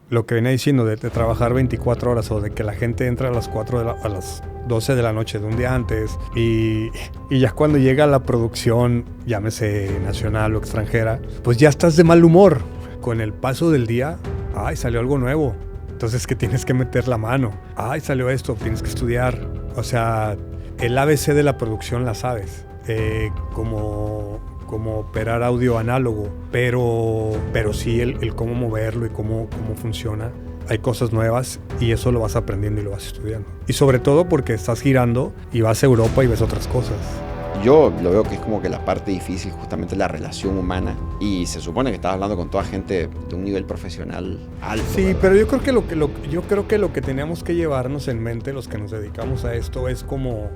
lo que venía diciendo de trabajar 24 horas o de que la gente entra a las 12 de la noche de un día antes y ya cuando llega la producción, llámese nacional o extranjera, pues ya estás de mal humor. Con el paso del día, ay, salió algo nuevo. Entonces que tienes que meter la mano. Ay, salió esto, tienes que estudiar. O sea, el ABC de la producción la sabes. Como operar audio análogo, pero sí el cómo moverlo y cómo funciona. Hay cosas nuevas y eso lo vas aprendiendo y lo vas estudiando. Y sobre todo porque estás girando y vas a Europa y ves otras cosas. Yo lo veo que es como que la parte difícil, justamente la relación humana. Y se supone que estás hablando con toda gente de un nivel profesional alto. Sí, ¿verdad? pero yo creo que lo que teníamos que llevarnos en mente los que nos dedicamos a esto es como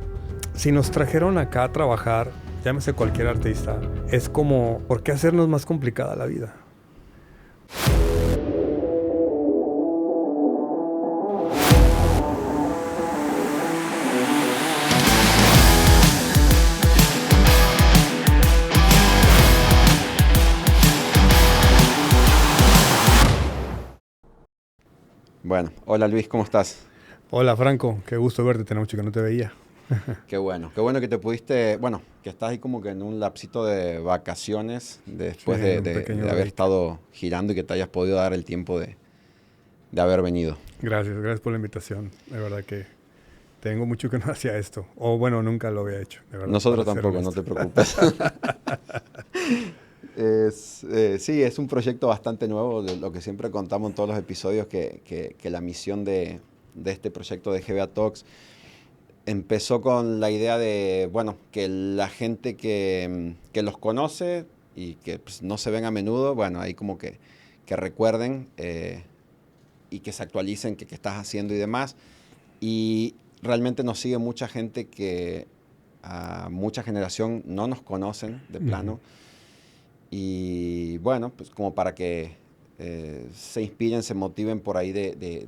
si nos trajeron acá a trabajar, llámese cualquier artista, es como ¿por qué hacernos más complicada la vida? Bueno, hola Luis, ¿cómo estás? Hola Franco, qué gusto verte, tenía mucho que no te veía. Qué bueno que te pudiste, bueno, que estás ahí como que en un lapsito de vacaciones Sí, después un pequeño de haber break. estado girando y que te hayas podido dar el tiempo de haber venido. Gracias por la invitación. De verdad que tengo mucho que no hacía esto. O bueno, nunca lo había hecho, de verdad, Nosotros para ser tampoco, no honesto. te preocupes. Sí, es un proyecto bastante nuevo, de lo que siempre contamos en todos los episodios, que la misión de este proyecto de GBA Talks empezó con la idea de, bueno, que la gente que los conoce y que pues, no se ven a menudo, bueno, ahí como que recuerden y que se actualicen qué estás haciendo y demás. Y realmente nos sigue mucha gente que a mucha generación no nos conocen de Ujú. plano. Y bueno, pues como para que se inspiren, se motiven por ahí de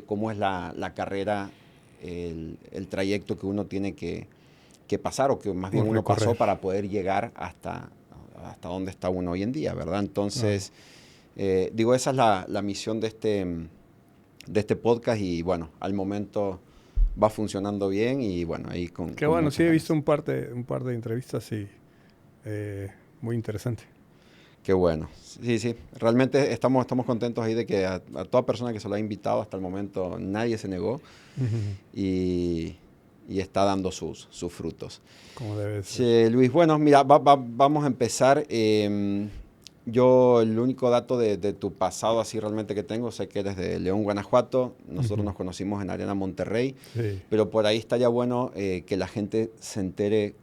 cómo es la carrera, el trayecto que uno tiene que pasar o que más bien uno pasó Recorrer. para poder llegar hasta donde está uno hoy en día, ¿verdad? Claro. Entonces, digo, esa es la misión de este podcast y bueno, al momento va funcionando bien y bueno, ahí Qué con bueno, sí muchas he visto ganas. un par de entrevistas y muy interesante. Qué bueno. Sí, sí. Realmente estamos contentos ahí de que a toda persona que se lo ha invitado hasta el momento nadie se negó Ujú. y, y está dando sus frutos. Como debe ser. Che, Luis, bueno, mira, vamos a empezar. Yo el único dato de tu pasado así realmente que tengo, sé que eres de León, Guanajuato. Nosotros Ujú. nos conocimos en Arena Monterrey, Sí. pero por ahí estaría bueno que la gente se entere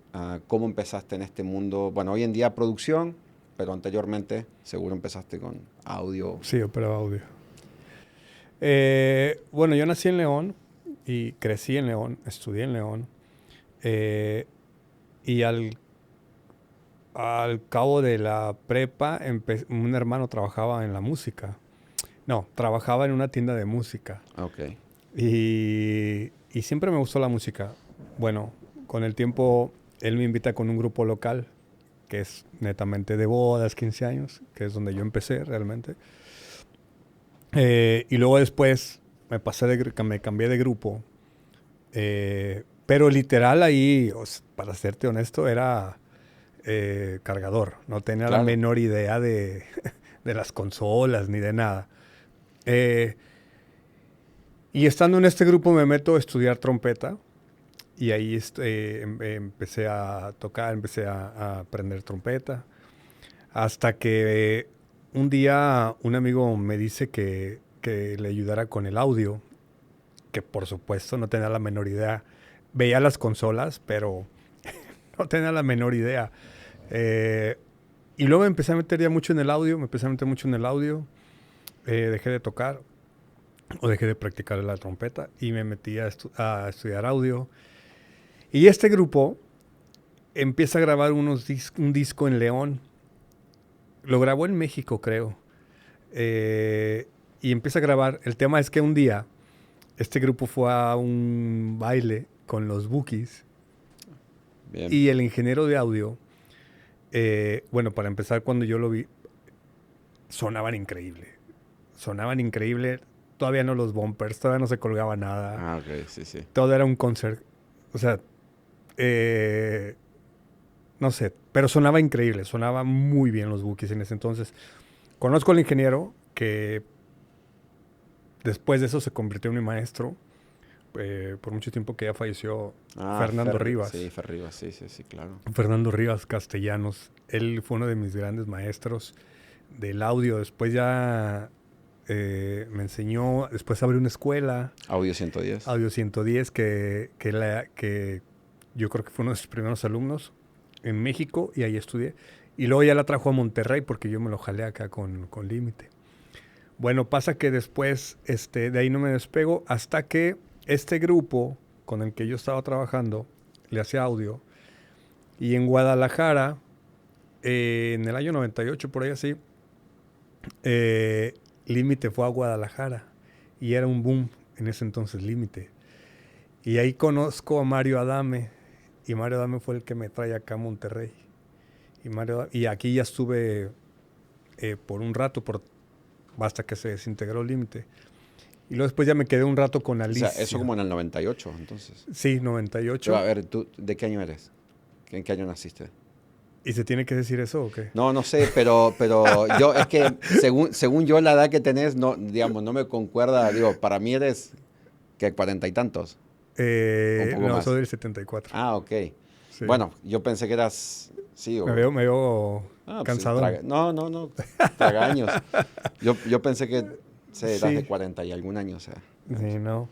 cómo empezaste en este mundo. Bueno, hoy en día producción, pero anteriormente seguro empezaste con audio. Sí, operaba audio. Bueno, yo nací en León y crecí en León, estudié en León. eh, y al cabo de la prepa, un hermano trabajaba en la música. No, trabajaba en una tienda de música. Ok, Y siempre me gustó la música. Bueno, con el tiempo él me invita con un grupo local, que es netamente de bodas, 15 años, que es donde yo empecé realmente. Y luego después me cambié de grupo. Pero literal ahí, para serte honesto, era cargador. No tenía la claro. menor idea de las consolas ni de nada. Eh, y estando en este grupo me meto a estudiar trompeta. Y ahí empecé a tocar, empecé a aprender trompeta. Hasta que un día un amigo me dice que le ayudara con el audio, que por supuesto no tenía la menor idea. Veía las consolas, pero no tenía la menor idea. Eh, y luego me empecé a meter ya mucho en el audio, me empecé a meter mucho en el audio. Dejé de tocar o dejé de practicar la trompeta y me metí a estudiar audio. Y este grupo empieza a grabar un disco en León. Lo grabó en México, creo. Y empieza a grabar. El tema es que un día este grupo fue a un baile con los Bookies Bien. y el ingeniero de audio, bueno, para empezar, cuando yo lo vi, sonaban increíble. sonaban increíble. Todavía no los bumpers, todavía no se colgaba nada. Ah, ok, sí, sí. Todo era un concert. O sea, no sé, pero sonaba increíble, sonaba muy bien los Wookiees en ese entonces. Conozco al ingeniero que después de eso se convirtió en mi maestro. Por mucho tiempo que ya falleció Fernando Rivas. Sí, Rivas, sí, sí, sí, claro. Fernando Rivas Castellanos. Él fue uno de mis grandes maestros del audio. Después ya me enseñó, después abrió una escuela. Audio 110. Audio 110, que yo creo que fue uno de sus primeros alumnos en México y ahí estudié. Y luego ya la trajo a Monterrey porque yo me lo jalé acá con Límite. Bueno, pasa que después de ahí no me despego hasta que este grupo con el que yo estaba trabajando le hacía audio. Y en Guadalajara, en el año 98, por ahí así, Límite fue a Guadalajara. Y era un boom en ese entonces Límite. Y ahí conozco a Mario Adame. Y Mario Adame fue el que me trae acá a Monterrey. Y aquí ya estuve por un rato, hasta que se desintegró Límite. Y luego después ya me quedé un rato con Alicia. O sea, eso como en el 98, entonces. Sí, 98. Pero, a ver, ¿tú de qué año eres? ¿En qué año naciste? ¿Y se tiene que decir eso o qué? No sé, pero yo, es que según yo la edad que tenés, no, digamos, no me concuerda, digo, para mí eres, ¿qué, 40 y tantos? Un poco más. Soy del 74. Ah, ok. Sí. Bueno, yo pensé que eras, sí. Me veo cansado. No, tragaños. Yo pensé que eras Sí. de 40 y algún año, o sea. Sí, no.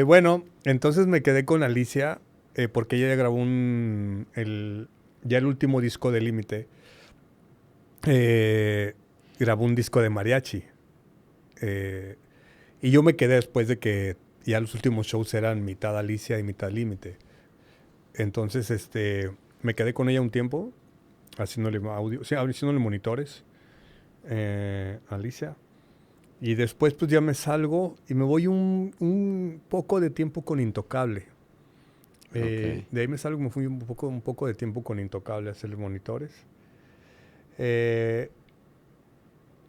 Bueno, entonces me quedé con Alicia porque ella grabó ya el último disco de Límite. Grabó un disco de mariachi. Y yo me quedé después de que ya los últimos shows eran mitad Alicia y mitad Límite. Entonces, me quedé con ella un tiempo, haciéndole audio, sí, haciéndole monitores a Alicia. Y después pues ya me salgo y me voy un poco de tiempo con Intocable. Okay. De ahí me salgo y me fui un poco de tiempo con Intocable a hacerle monitores.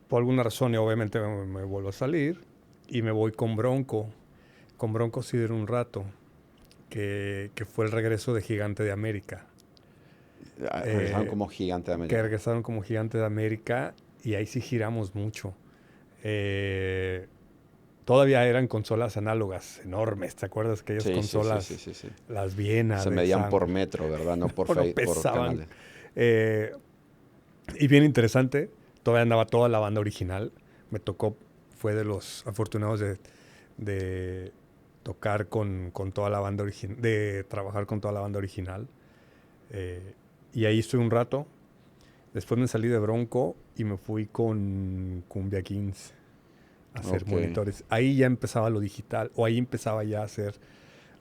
Por alguna razón, y obviamente me vuelvo a salir y me voy con Bronco. Con Bronco sí duré un rato, que fue el regreso de Gigante de América. Regresaron como Gigante de América. Que regresaron como Gigante de América y ahí sí giramos mucho. Todavía eran consolas análogas enormes, ¿te acuerdas? Aquellas consolas, sí. las Vienas. Se medían por metro, ¿verdad? No por pesaban. Y bien interesante, todavía andaba toda la banda original. Me tocó, fue de los afortunados de tocar con toda la banda original, de trabajar con toda la banda original. Y ahí estuve un rato. Después me salí de Bronco y me fui con Cumbia Kings a hacer monitores. Ahí ya empezaba lo digital, o ahí empezaba ya a hacer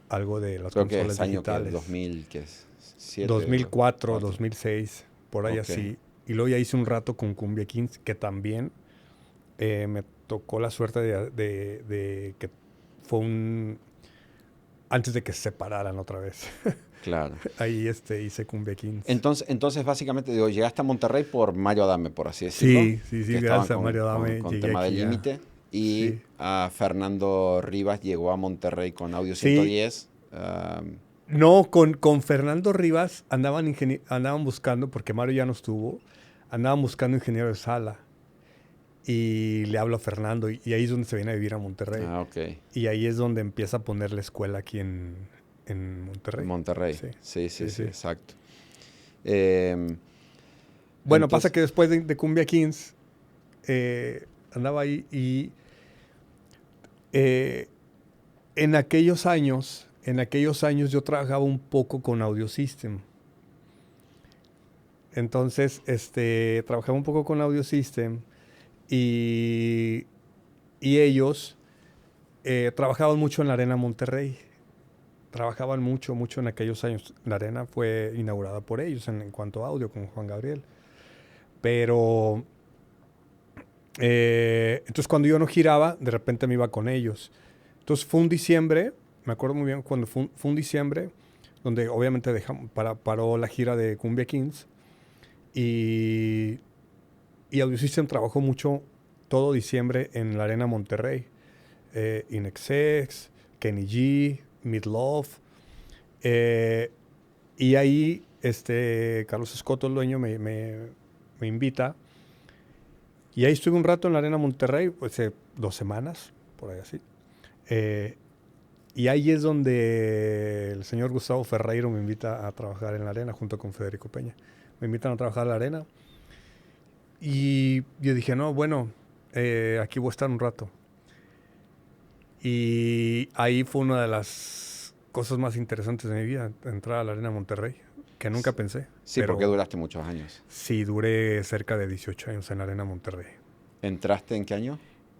algo de las consolas digitales. Año 2000, ¿qué es? 2004, 2006, por ahí así. Y luego ya hice un rato con Cumbia Kings, que también me tocó la suerte de que fue antes de que se separaran otra vez. Claro. Ahí hice Cumbia Kings. Entonces básicamente, digo, llegaste a Monterrey por Mario Adame, por así decirlo. Sí, gracias a Mario Adame. Con tema de Límite. Y a Fernando Rivas llegó a Monterrey con Audio 110. No, con Fernando Rivas andaban buscando, porque Mario ya no estuvo, andaban buscando ingeniero de sala. Y le hablo a Fernando y ahí es donde se viene a vivir a Monterrey. Ah, ok. Y ahí es donde empieza a poner la escuela aquí en Monterrey. Monterrey, sí, exacto. Bueno, pasa que después de Cumbia Kings andaba ahí y en aquellos años yo trabajaba un poco con Audio System. Entonces, trabajaba un poco con Audio System y ellos trabajaban mucho en la Arena Monterrey. Trabajaban mucho en aquellos años. La Arena fue inaugurada por ellos en cuanto a audio, con Juan Gabriel. Pero, entonces cuando yo no giraba, de repente me iba con ellos. Entonces fue un diciembre, me acuerdo muy bien cuando fue un diciembre, donde obviamente paró la gira de Cumbia Kings. Y Audio System trabajó mucho todo diciembre en la Arena Monterrey. INXX, Kenny G, Midlove. Y ahí Carlos Escoto, el dueño, me invita. Y ahí estuve un rato en la Arena Monterrey, pues 2 semanas, por ahí así. Y ahí es donde el señor Gustavo Ferreiro me invita a trabajar en la Arena junto con Federico Peña. Me invitan a trabajar en la Arena. Y yo dije, no, bueno, aquí voy a estar un rato. Y ahí fue una de las cosas más interesantes de mi vida, entrar a la Arena Monterrey, que nunca pensé. Sí, porque duraste muchos años. Sí, duré cerca de 18 años en la Arena Monterrey. ¿Entraste en qué año?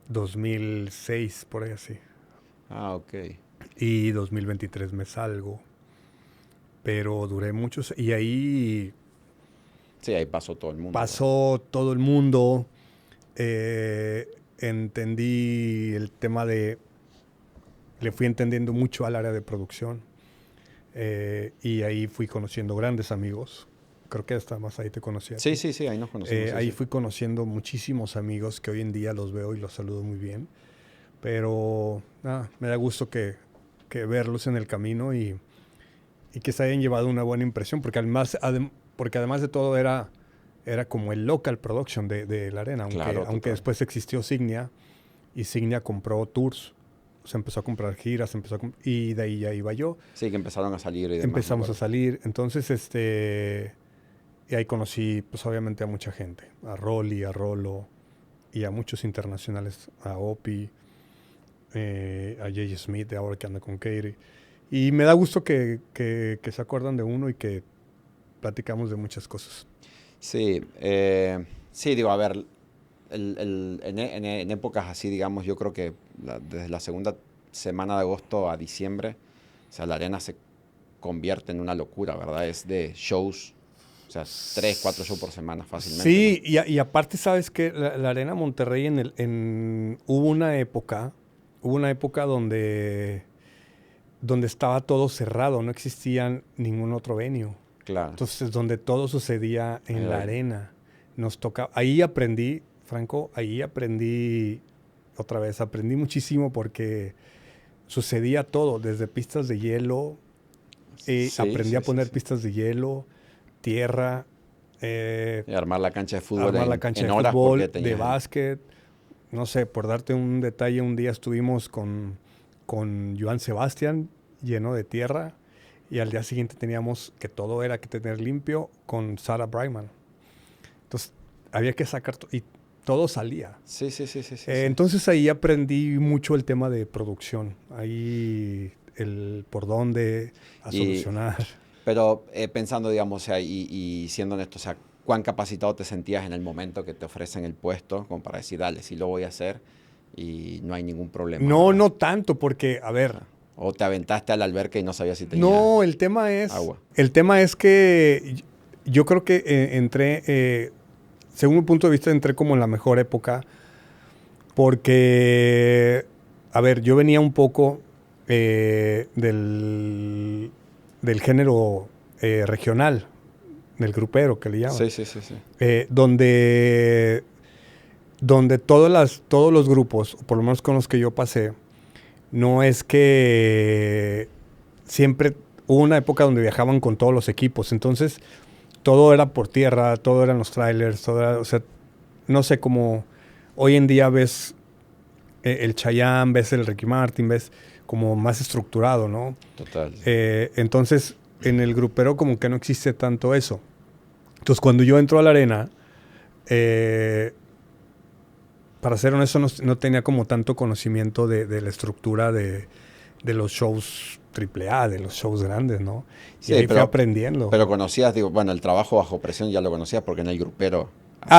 2006, por ahí así. Ah, ok. Y 2023 me salgo. Pero duré muchos. Y ahí Sí, ahí pasó todo el mundo. pasó todo el mundo. Entendí el tema de... Le fui entendiendo mucho al área de producción. Y ahí fui conociendo grandes amigos. Creo que hasta más ahí te conocí. Sí, ahí nos conocimos. Ahí fui conociendo muchísimos amigos que hoy en día los veo y los saludo muy bien. Pero me da gusto que verlos en el camino y que se hayan llevado una buena impresión. Porque además de todo era como el local production de la Arena. Aunque después existió Signia y Signia compró tours. Se empezó a comprar giras, y de ahí ya iba yo. Sí, que empezaron a salir. Y demás, empezamos a salir. Entonces, y ahí conocí, pues obviamente a mucha gente. A Rolly, a Rolo, y a muchos internacionales. A Opi, a J.J. Smith, de ahora que anda con Katie. Y me da gusto que se acuerdan de uno y que platicamos de muchas cosas. Sí, digo, a ver, en épocas así, digamos, yo creo que desde la segunda semana de agosto a diciembre, o sea, la Arena se convierte en una locura, ¿verdad? Es de shows, o sea, 3, 4 shows por semana fácilmente. Sí, ¿no? y aparte, ¿sabes qué? La Arena Monterrey hubo una época donde estaba todo cerrado, no existía ningún otro venue. Claro. Entonces, donde todo sucedía en la Arena. Nos tocaba, ahí aprendí, Franco, aprendí muchísimo porque sucedía todo, desde pistas de hielo, aprendí a poner pistas de hielo, tierra, y armar la cancha de fútbol, de básquet. No sé, por darte un detalle, un día estuvimos con Joan Sebastián lleno de tierra y al día siguiente teníamos que todo era que tener limpio con Sarah Brightman. Entonces había que sacar y todo salía. Sí. Entonces ahí aprendí mucho el tema de producción. Ahí el por dónde solucionar. Pero pensando, digamos, o sea, y siendo honesto, o sea, ¿cuán capacitado te sentías en el momento que te ofrecen el puesto como para decir, dale, sí lo voy a hacer y no hay ningún problema? No, ¿verdad? no tanto, porque, a ver... ¿O te aventaste a la alberca y no sabías si tenía No, el tema es... agua? El tema es que yo creo que entré... según mi punto de vista, entré como en la mejor época porque, a ver, yo venía un poco del género regional, del grupero que le llaman. Sí. Donde todos los grupos, por lo menos con los que yo pasé, no es que siempre hubo una época donde viajaban con todos los equipos, entonces todo era por tierra, todo eran los trailers, todo era, o sea, no sé, como hoy en día ves el Chayanne, ves el Ricky Martin, ves como más estructurado, ¿no? Total. Entonces, en el grupero como que no existe tanto eso. Entonces, cuando yo entro a la Arena, para ser honesto, no tenía como tanto conocimiento de la estructura de los shows AAA, de los shows grandes, ¿no? Y ahí fui aprendiendo. Pero conocías, digo, bueno, el trabajo bajo presión ya lo conocías porque en el grupero...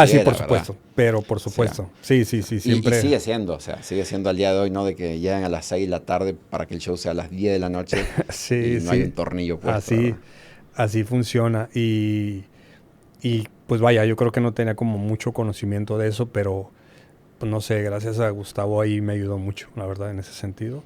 Sí, por supuesto. Pero por supuesto. O sea, sí, siempre. Y sigue siendo, o sea, sigue siendo al día de hoy, ¿no? De que llegan a las 6 de la tarde para que el show sea a las 10 de la noche y no hay un tornillo puesto. Así funciona. Y pues vaya, yo creo que no tenía como mucho conocimiento de eso, pero pues no sé, gracias a Gustavo ahí me ayudó mucho, la verdad, en ese sentido.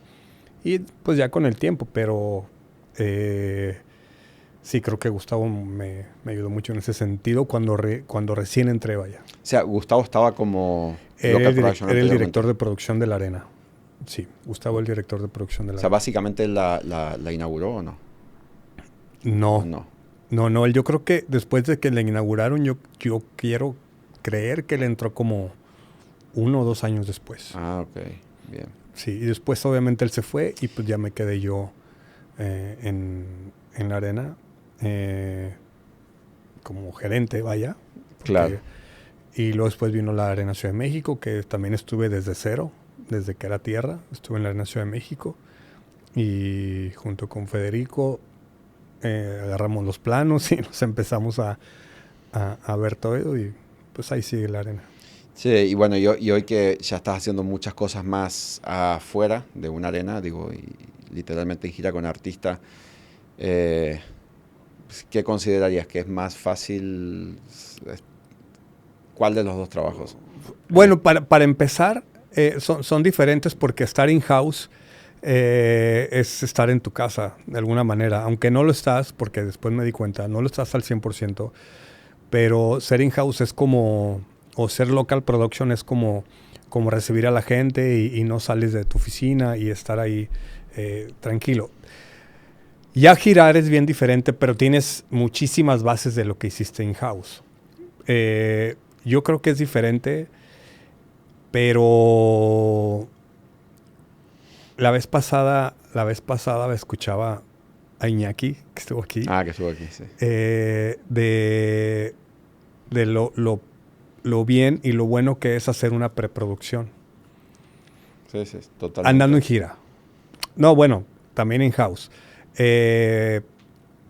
Y pues ya con el tiempo, pero sí, creo que Gustavo me ayudó mucho en ese sentido cuando recién entré, vaya. O sea, Gustavo estaba como... Local production Era el anteriormente. director de producción de la Arena. Sí, Gustavo, el director de producción de O la sea, Arena. básicamente la inauguró o no. ¿O No, no? no, yo creo que después de que la inauguraron, yo quiero creer que él entró como 1 o 2 años después. Ah, ok. Bien. Sí, y después obviamente él se fue y pues ya me quedé yo en la Arena como gerente, vaya. Claro. Y luego después vino la Arena Ciudad de México, que también estuve desde cero, desde que era tierra, estuve en la Arena Ciudad de México. Y junto con Federico agarramos los planos y nos empezamos a ver todo y pues ahí sigue la Arena. Sí, y bueno, y hoy que ya estás haciendo muchas cosas más afuera de una arena, digo, y literalmente en gira con artistas, eh, ¿qué considerarías que es más fácil? ¿Cuál de los dos trabajos? Bueno, para empezar, son diferentes porque estar in-house es estar en tu casa, de alguna manera. Aunque no lo estás, porque después me di cuenta, no lo estás al 100%, pero ser in-house es como, o ser local production es como recibir a la gente y no sales de tu oficina y estar ahí tranquilo. Ya girar es bien diferente, pero tienes muchísimas bases de lo que hiciste in-house. Yo creo que es diferente, pero la vez pasada me escuchaba a Iñaki, que estuvo aquí, Ah, que estuvo aquí, sí. de lo bien y lo bueno que es hacer una preproducción. Sí, sí, totalmente. Andando en gira. No, bueno, también in-house.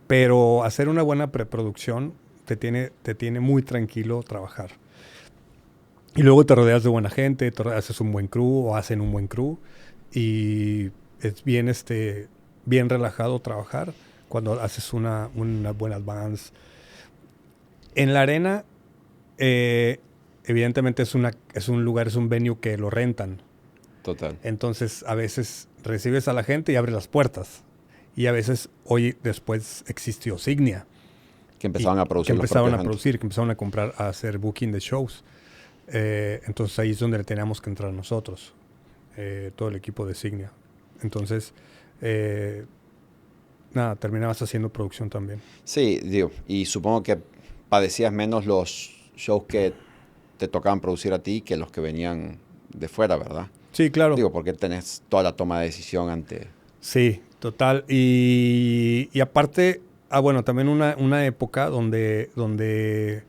Pero hacer una buena preproducción te tiene muy tranquilo trabajar. Y luego te rodeas de buena gente, haces un buen crew o hacen un buen crew. Y es bien relajado trabajar cuando haces una buena advance. En la arena, evidentemente es un lugar, es un venue que lo rentan. Total. Entonces, a veces recibes a la gente y abres las puertas. Y a veces, hoy después existió Signia. Que empezaban a producir Que los empezaron propios a eventos. producir, que empezaron a comprar, a hacer booking de shows. Entonces ahí es donde teníamos que entrar nosotros, todo el equipo de Signia. Entonces, nada, terminabas haciendo producción también. Sí, digo, y supongo que padecías menos los shows que te tocaban producir a ti que los que venían de fuera, ¿verdad? Sí, claro. Digo, porque tenés toda la toma de decisión ante... Sí, total. Y aparte, bueno, también una época donde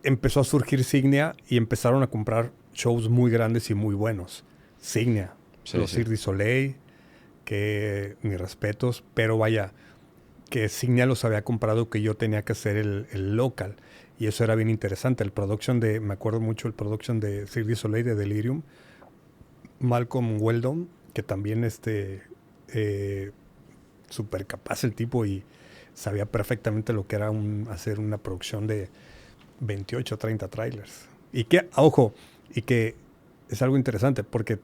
empezó a surgir Signia y empezaron a comprar shows muy grandes y muy buenos. Signia, Sí, los sí. Cirque du Soleil, que mis respetos, pero vaya, que Signia los había comprado, que yo tenía que hacer el local. Y eso era bien interesante. Me acuerdo mucho el production de Cirque du Soleil, de Delirium, Malcolm Weldon, que también súper capaz el tipo y sabía perfectamente lo que era hacer una producción de 28 o 30 trailers. Y que, ojo, y que es algo interesante porque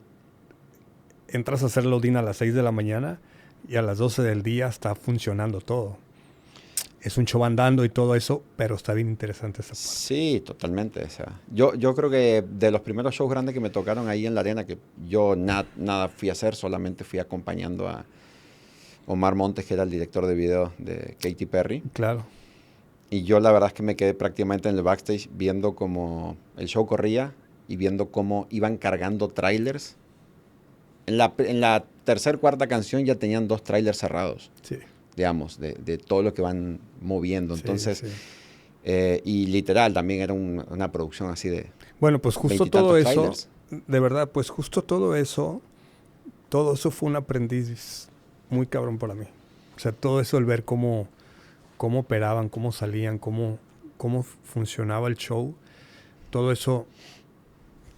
entras a hacer loading a las 6 de la mañana y a las 12 del día está funcionando todo. Es un show andando y todo eso, pero está bien interesante esa parte. Sí, totalmente. O sea, yo creo que de los primeros shows grandes que me tocaron ahí en la arena, que yo nada fui a hacer, solamente fui acompañando a Omar Montes, que era el director de video de Katy Perry. Claro. Y yo la verdad es que me quedé prácticamente en el backstage viendo cómo el show corría y viendo cómo iban cargando trailers. En la tercera, cuarta canción ya tenían 2 trailers cerrados, Sí. digamos, de todo lo que van moviendo. Sí, Entonces, sí. y literal también era una producción así de Bueno, pues justo 20 y tantos todo eso, trailers. de verdad, pues justo todo eso fue un aprendiz muy cabrón para mí. O sea, todo eso, el ver cómo operaban, cómo salían, cómo funcionaba el show, todo eso,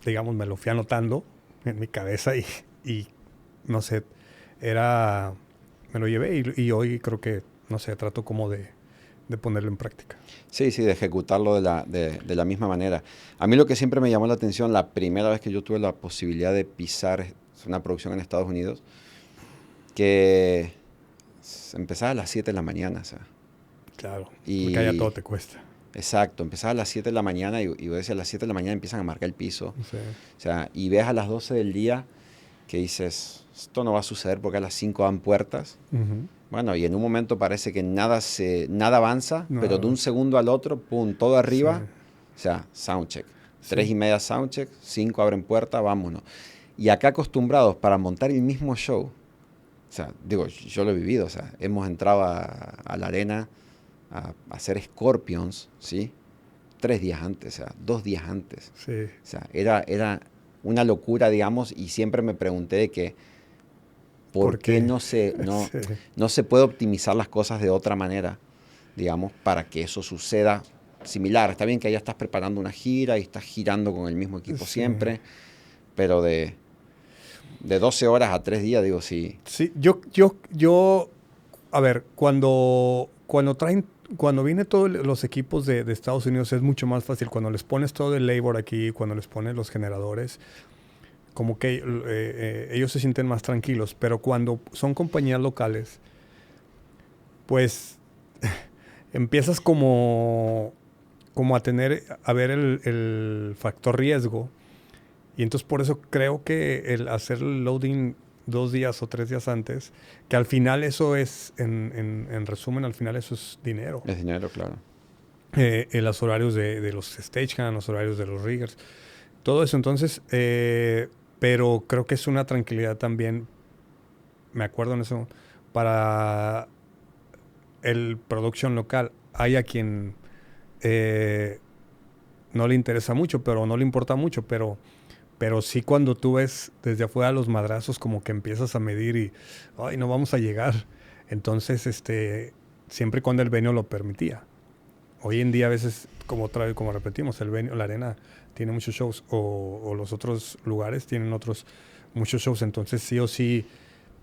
digamos, me lo fui anotando en mi cabeza y no sé, me lo llevé y hoy creo que, no sé, trato como de ponerlo en práctica. Sí, sí, de ejecutarlo de la misma manera. A mí lo que siempre me llamó la atención, la primera vez que yo tuve la posibilidad de pisar una producción en Estados Unidos, que empezaba a las 7 de la mañana, o sea. Claro, Y porque allá todo te cuesta. Exacto, empezaba a las 7 de la mañana y vos decís, a las 7 de la mañana empiezan a marcar el piso. Sí. O sea, y ves a las 12 del día que dices, esto no va a suceder porque a las 5 dan puertas. Ujú. Bueno, y en un momento parece que nada avanza, pero de No, un segundo al otro, pum, todo sí, arriba. O sea, soundcheck. sí, 3:30 soundcheck, 5 abren puerta, vámonos. Y acá acostumbrados para montar el mismo show. O sea, digo, yo lo he vivido. O sea, hemos entrado a la arena a hacer Scorpions, ¿sí? 3 días antes, o sea, 2 días antes. sí. O sea, era una locura, digamos, y siempre me pregunté de que ¿Por por qué qué? Sí, no se puede optimizar las cosas de otra manera, digamos, para que eso suceda similar. Está bien que ya estás preparando una gira y estás girando con el mismo equipo sí. siempre, pero de 12 horas a 3 días, digo, sí. Sí, a ver, cuando viene todos los equipos de Estados Unidos es mucho más fácil. Cuando les pones todo el labor aquí, cuando les pones los generadores, como que ellos se sienten más tranquilos. Pero cuando son compañías locales, pues empiezas como a ver el factor riesgo. Y entonces por eso creo que el hacer el loading 2 días o 3 días antes, que al final eso es, en resumen, al final eso es dinero. Es dinero, claro. En los horarios de los stagehands, los horarios de los riggers, todo eso. Entonces, pero creo que es una tranquilidad también, me acuerdo en eso, para el production local. Hay a quien no le interesa mucho, pero no le importa mucho, pero sí cuando tú ves desde afuera los madrazos como que empiezas a medir y, ay, no vamos a llegar. Entonces, siempre y cuando el venue lo permitía. Hoy en día a veces, como repetimos, el venue, la arena tiene muchos shows o los otros lugares tienen muchos shows. Entonces sí o sí,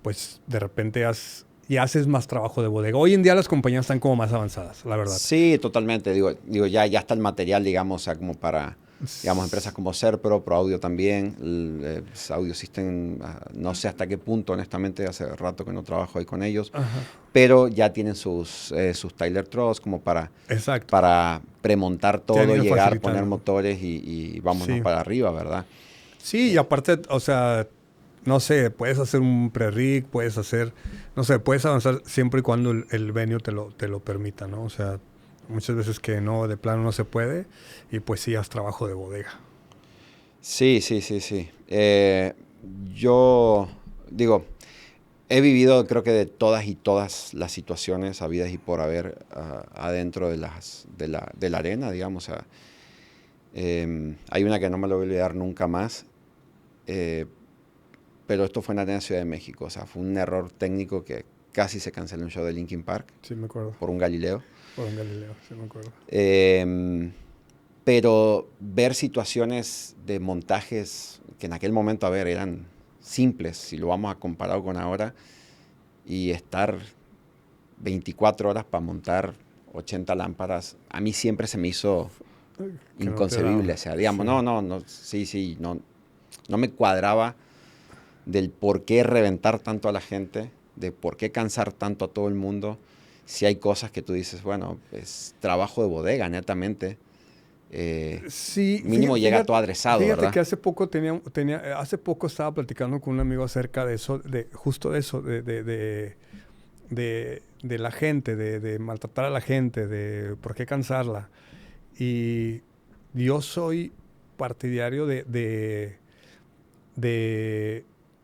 pues de repente haces más trabajo de bodega. Hoy en día las compañías están como más avanzadas, la verdad. Sí, totalmente. Digo ya está el material, digamos, o sea, como para, digamos, empresas como Serpro, Pro Audio también, Audio System, no sé hasta qué punto, honestamente, hace rato que no trabajo ahí con ellos, Ajá. pero ya tienen sus Tyler Truss como Exacto. para premontar Te han todo, ido llegar, poner facilitando. motores y vámonos Sí. para arriba, ¿verdad? Sí, y aparte, o sea, no sé, puedes hacer un pre-rig, no sé, puedes avanzar siempre y cuando el venue te lo permita, ¿no? O sea, muchas veces que no, de plano no se puede, y pues sí, haz trabajo de bodega. Sí, sí, sí, sí. Yo digo, he vivido creo que de todas las situaciones habidas y por haber adentro de la arena, digamos. O sea, hay una que no me lo voy a olvidar nunca más, eh, pero esto fue en la Arena Ciudad de México. O sea, fue un error técnico que casi se canceló un show de Linkin Park Sí, me acuerdo. por un Galileo. Por un Galileo, sí, me acuerdo. Pero ver situaciones de montajes que en aquel momento, a ver, eran simples, si lo vamos a comparar con ahora, y estar 24 horas para montar 80 lámparas, a mí siempre se me hizo Que no te inconcebible. daba. O sea, digamos, Sí. no, sí, no me cuadraba del por qué reventar tanto a la gente, de por qué cansar tanto a todo el mundo, si hay cosas que tú dices, bueno, es trabajo de bodega, netamente. Sí, Mínimo llega todo adresado, fíjate ¿verdad? que hace poco hace poco estaba platicando con un amigo acerca de eso, justo de eso, de la gente, de maltratar a la gente, de por qué cansarla. Y yo soy partidario de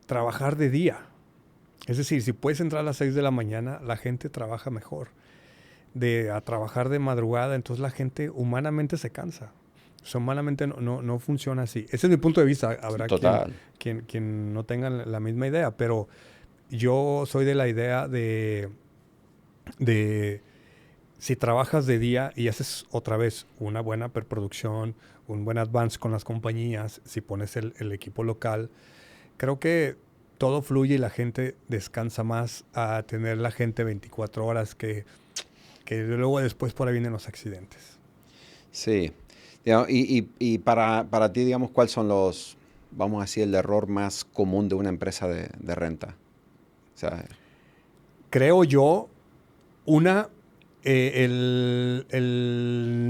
trabajar de día. Es decir, si puedes entrar a las 6 de la mañana, la gente trabaja mejor. A trabajar de madrugada, entonces la gente humanamente se cansa. O sea, humanamente no funciona así. Ese es mi punto de vista. Habrá Total. quien no tenga la misma idea, pero yo soy de la idea de si trabajas de día y haces otra vez una buena preproducción, un buen advance con las compañías, si pones el equipo local, creo que todo fluye y la gente descansa más a tener la gente 24 horas que luego después por ahí vienen los accidentes. Sí. Digamos, y para ti, digamos, ¿cuáles son vamos a decir, el error más común de una empresa de renta? O sea, Creo yo, una el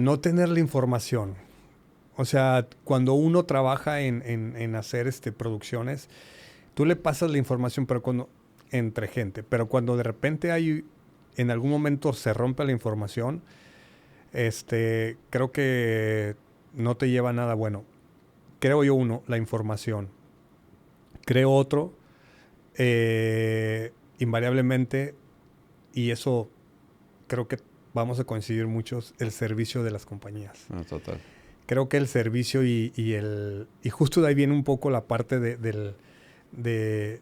no tener la información. O sea, cuando uno trabaja en hacer producciones, tú le pasas la información pero entre gente, pero cuando de repente en algún momento se rompe la información, creo que no te lleva a nada bueno. Creo yo la información. Creo otro, invariablemente, y eso creo que vamos a coincidir muchos, el servicio de las compañías. Total. Creo que el servicio y justo de ahí viene un poco la parte de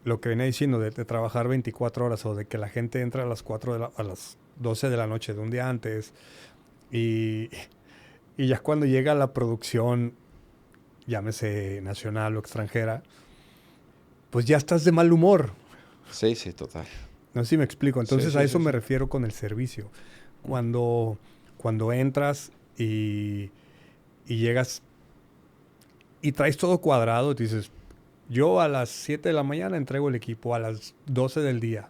lo que venía diciendo, de trabajar 24 horas o de que la gente entra a las 12 de la noche de un día antes y ya cuando llega la producción, llámese nacional o extranjera, pues ya estás de mal humor. Sí, total. No sé si me explico. Entonces sí, a eso sí, me sí. refiero con el servicio. Cuando entras y llegas y traes todo cuadrado y te dices, yo a las 7 de la mañana entrego el equipo, a las 12 del día.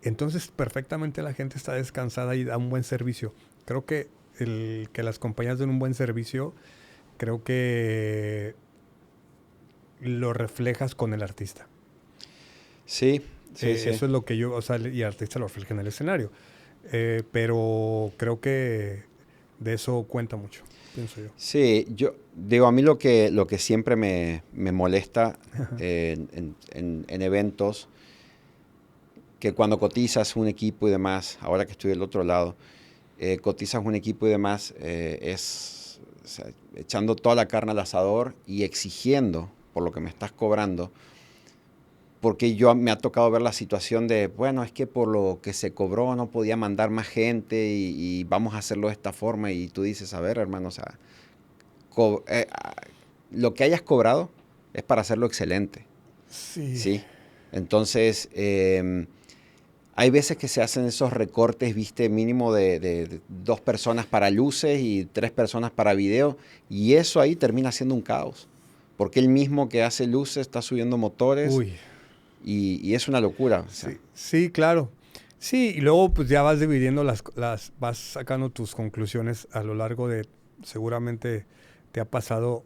Entonces perfectamente la gente está descansada y da un buen servicio. Creo que que las compañías den un buen servicio, creo que lo reflejas con el artista. Sí. Eso es lo que yo, o sea, y el artista lo refleja en el escenario. Pero creo que de eso cuenta mucho, pienso yo. Sí, yo digo, a mí lo que siempre me molesta en eventos, que cuando cotizas un equipo y demás, ahora que estoy del otro lado, cotizas un equipo y demás, es o sea, echando toda la carne al asador y exigiendo por lo que me estás cobrando, porque me ha tocado ver la situación de, bueno, es que por lo que se cobró no podía mandar más gente y vamos a hacerlo de esta forma, y tú dices, a ver, hermano, o sea, lo que hayas cobrado es para hacerlo excelente. Sí. ¿Sí? Entonces, hay veces que se hacen esos recortes, viste, mínimo de 2 personas para luces y 3 personas para video, y eso ahí termina siendo un caos, porque el mismo que hace luces está subiendo motores. Uy. Y es una locura. O sea. Sí, claro. Sí, y luego pues ya vas dividiendo vas sacando tus conclusiones a lo largo de, seguramente te ha pasado,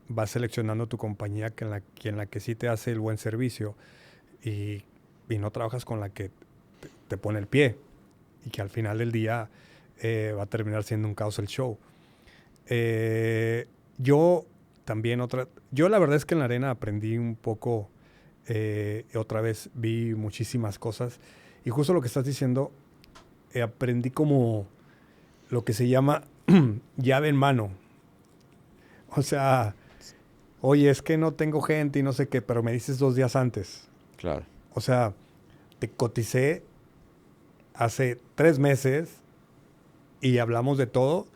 vas seleccionando tu compañía en la que sí te hace el buen servicio y no trabajas con la que te pone el pie y que al final del día va a terminar siendo un caos el show. Yo la verdad es que en la arena aprendí un poco. Otra vez vi muchísimas cosas y justo lo que estás diciendo, aprendí como lo que se llama llave en mano. O sea, oye, es que no tengo gente y no sé qué, pero me dices 2 días antes. Claro. O sea, te coticé hace 3 meses y hablamos de todo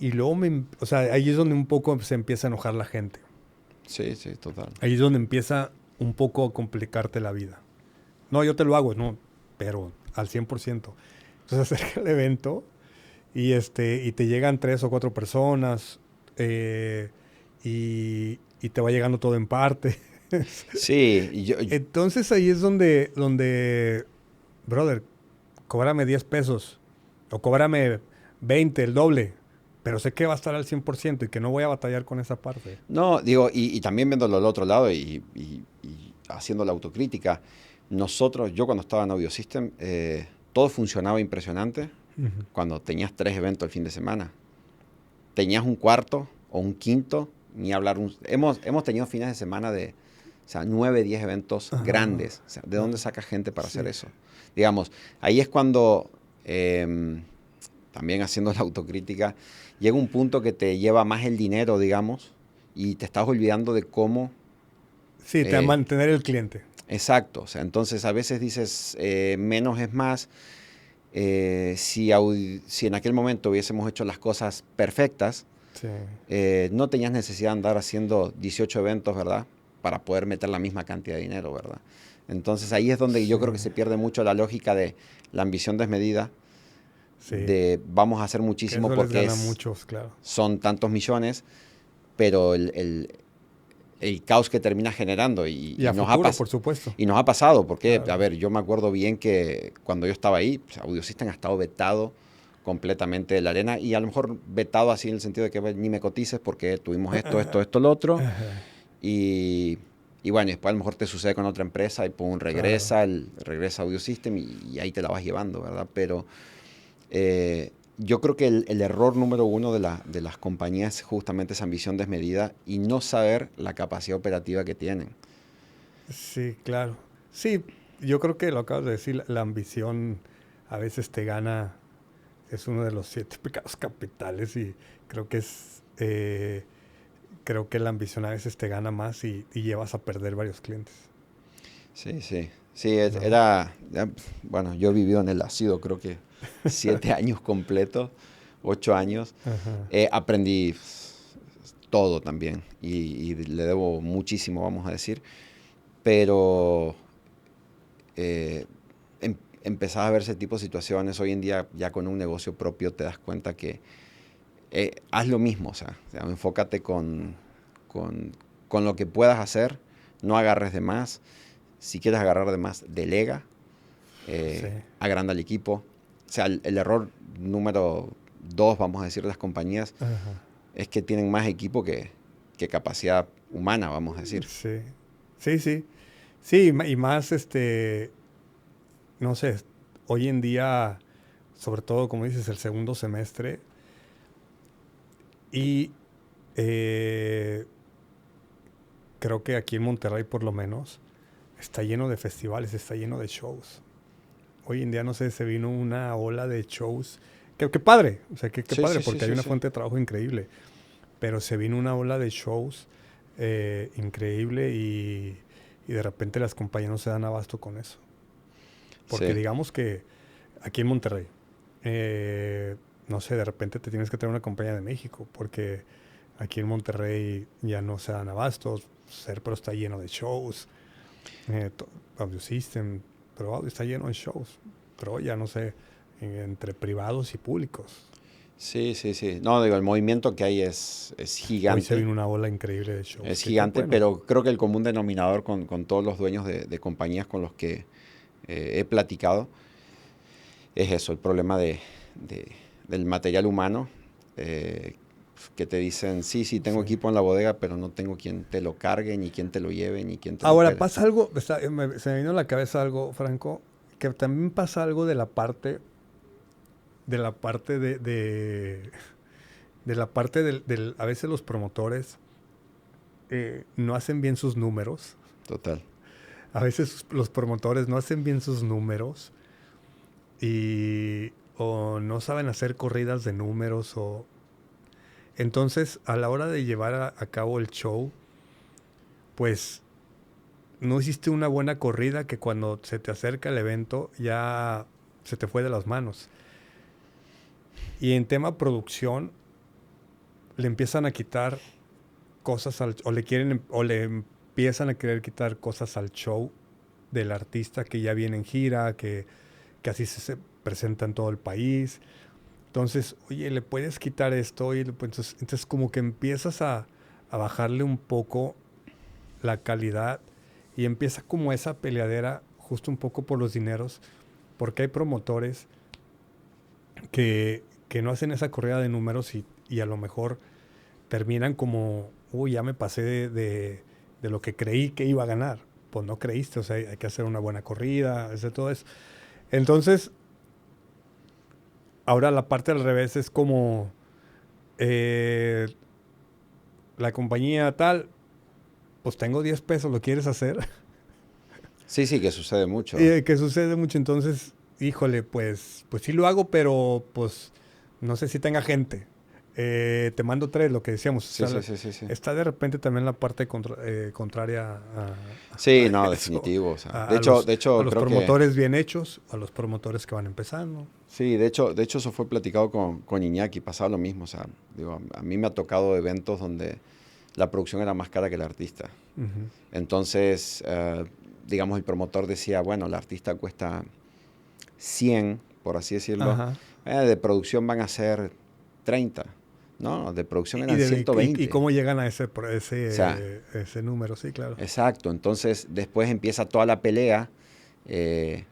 y luego o sea, ahí es donde un poco se empieza a enojar la gente. Sí, total. Ahí es donde empieza un poco a complicarte la vida. No, yo te lo hago, no, pero al 100%. Entonces acerca el evento y te llegan 3 o 4 personas y te va llegando todo en parte. Sí. Entonces ahí es donde, brother, cóbrame 10 pesos o cóbrame 20, el doble. Pero sé que va a estar al 100% y que no voy a batallar con esa parte. No, digo, y también viéndolo al otro lado y haciendo la autocrítica, yo cuando estaba en Audio System, todo funcionaba impresionante cuando tenías 3 eventos el fin de semana. Tenías un cuarto o un quinto, ni hablar. Hemos tenido fines de semana de 9, 10 eventos grandes. O sea, ¿de dónde saca gente para hacer eso? Digamos, ahí es cuando, también haciendo la autocrítica, llega un punto que te lleva más el dinero, digamos, y te estás olvidando de cómo... Sí, te va a mantener el cliente. Exacto. O sea, entonces a veces dices, menos es más. Si en aquel momento hubiésemos hecho las cosas perfectas, no tenías necesidad de andar haciendo 18 eventos, ¿verdad? Para poder meter la misma cantidad de dinero, ¿verdad? Entonces ahí es donde yo creo que se pierde mucho la lógica de la ambición desmedida. De vamos a hacer muchísimo que eso porque les gana a muchos, claro. son tantos millones, pero el caos que termina generando. Y a futuro, por supuesto. Y nos ha pasado, porque, Claro. a ver, yo me acuerdo bien que cuando yo estaba ahí, pues, Audio System ha estado vetado completamente de la arena, y a lo mejor vetado así en el sentido de que ni me cotices porque tuvimos esto, lo otro. Ajá. Y bueno, después a lo mejor te sucede con otra empresa y pum, Claro. regresa Audio System y ahí te la vas llevando, ¿verdad? Pero yo creo que el error número uno de las compañías es justamente esa ambición desmedida y no saber la capacidad operativa que tienen. Sí, claro. Sí, yo creo que lo acabas de decir, la ambición a veces te gana, es uno de los 7 pecados capitales y creo que creo que la ambición a veces te gana más y llevas a perder varios clientes, Sí, sí. Sí, ¿no? bueno, yo he vivido en el ácido, creo que 7 años completos, 8 años. Ajá. Aprendí todo también y le debo muchísimo, vamos a decir, pero empezás a ver ese tipo de situaciones. Hoy en día, ya con un negocio propio, te das cuenta que haz lo mismo, o sea, enfócate con, con lo que puedas hacer, no agarres de más. Si quieres agarrar de más, delega, Sí. agranda el equipo. O sea, el error número dos, vamos a decir, de las compañías, Ajá. es que tienen más equipo que capacidad humana, vamos a decir. Sí. Sí, sí. Sí, y más, no sé, hoy en día, sobre todo, como dices, el segundo semestre y eh, creo que aquí en Monterrey por lo menos está lleno de festivales, está lleno de shows. Hoy en día, no sé, se vino una ola de shows. Qué padre, o sea, qué Sí, padre, sí, sí, porque hay sí, una sí. fuente de trabajo increíble. Pero se vino una ola de shows increíble y de repente las compañías no se dan abasto con eso. Porque Sí, digamos que aquí en Monterrey, eh, no sé, de repente te tienes que traer una compañía de México, porque aquí en Monterrey ya no se dan abastos. Serpro está lleno de shows, eh, to- Audio System, pero Audio está lleno de shows. Pero ya no sé, entre privados y públicos. sí, sí, sí. No, digo, el movimiento que hay es Hoy se gigante. vino una ola increíble de shows. Es Qué gigante, bueno. pero creo que el común denominador con todos los dueños de compañías con los que he platicado es eso, el problema de- del material humano, eh, que te dicen, sí, sí, tengo Sí. equipo en la bodega, pero no tengo quien te lo cargue, ni quien te lo lleve, ni quien te lo Ahora opere. pasa algo, se me vino a la cabeza algo, Franco, que también pasa algo de la parte a veces los promotores no hacen bien sus números. Total. A veces los promotores no hacen bien sus números y o no saben hacer corridas de números o entonces a la hora de llevar a cabo el show, pues no hiciste una buena corrida que cuando se te acerca el evento ya se te fue de las manos. Y en tema producción le empiezan a quitar cosas o le empiezan a querer quitar cosas al show del artista que ya viene en gira, que así se presenta en todo el país. Entonces, oye, le puedes quitar esto y pues, entonces como que empiezas a bajarle un poco la calidad y empieza como esa peleadera justo un poco por los dineros, porque hay promotores que no hacen esa corrida de números y a lo mejor terminan como, uy, ya me pasé de lo que creí que iba a ganar. Pues no creíste, o sea, hay que hacer una buena corrida, todo eso. Entonces, ahora la parte al revés es como eh, la compañía tal, pues tengo 10 pesos, ¿lo quieres hacer? Sí, sí, que sucede Y mucho. que sucede mucho, entonces, híjole, pues sí lo hago, pero pues no sé si tenga gente. Te mando tres, lo que decíamos. O Sí, sea, sí, sí, sí, sí. está de repente también la parte contraria Sí, a no, eso. definitivo. O sea, A, a los, de a hecho, los creo que promotores bien hechos, a los promotores que van empezando. sí, de hecho eso fue platicado con Iñaki, pasaba lo mismo. O sea, digo, a mí me ha tocado eventos donde la producción era más cara que el artista. Ujú. Entonces, digamos, el promotor decía, bueno, el artista cuesta 100, por así decirlo, Ajá. de producción van a ser 30. No, de producción ¿Y, eran 120. y cómo llegan a O sea, ese número? Sí, claro. exacto. Entonces, después empieza toda la pelea. eh,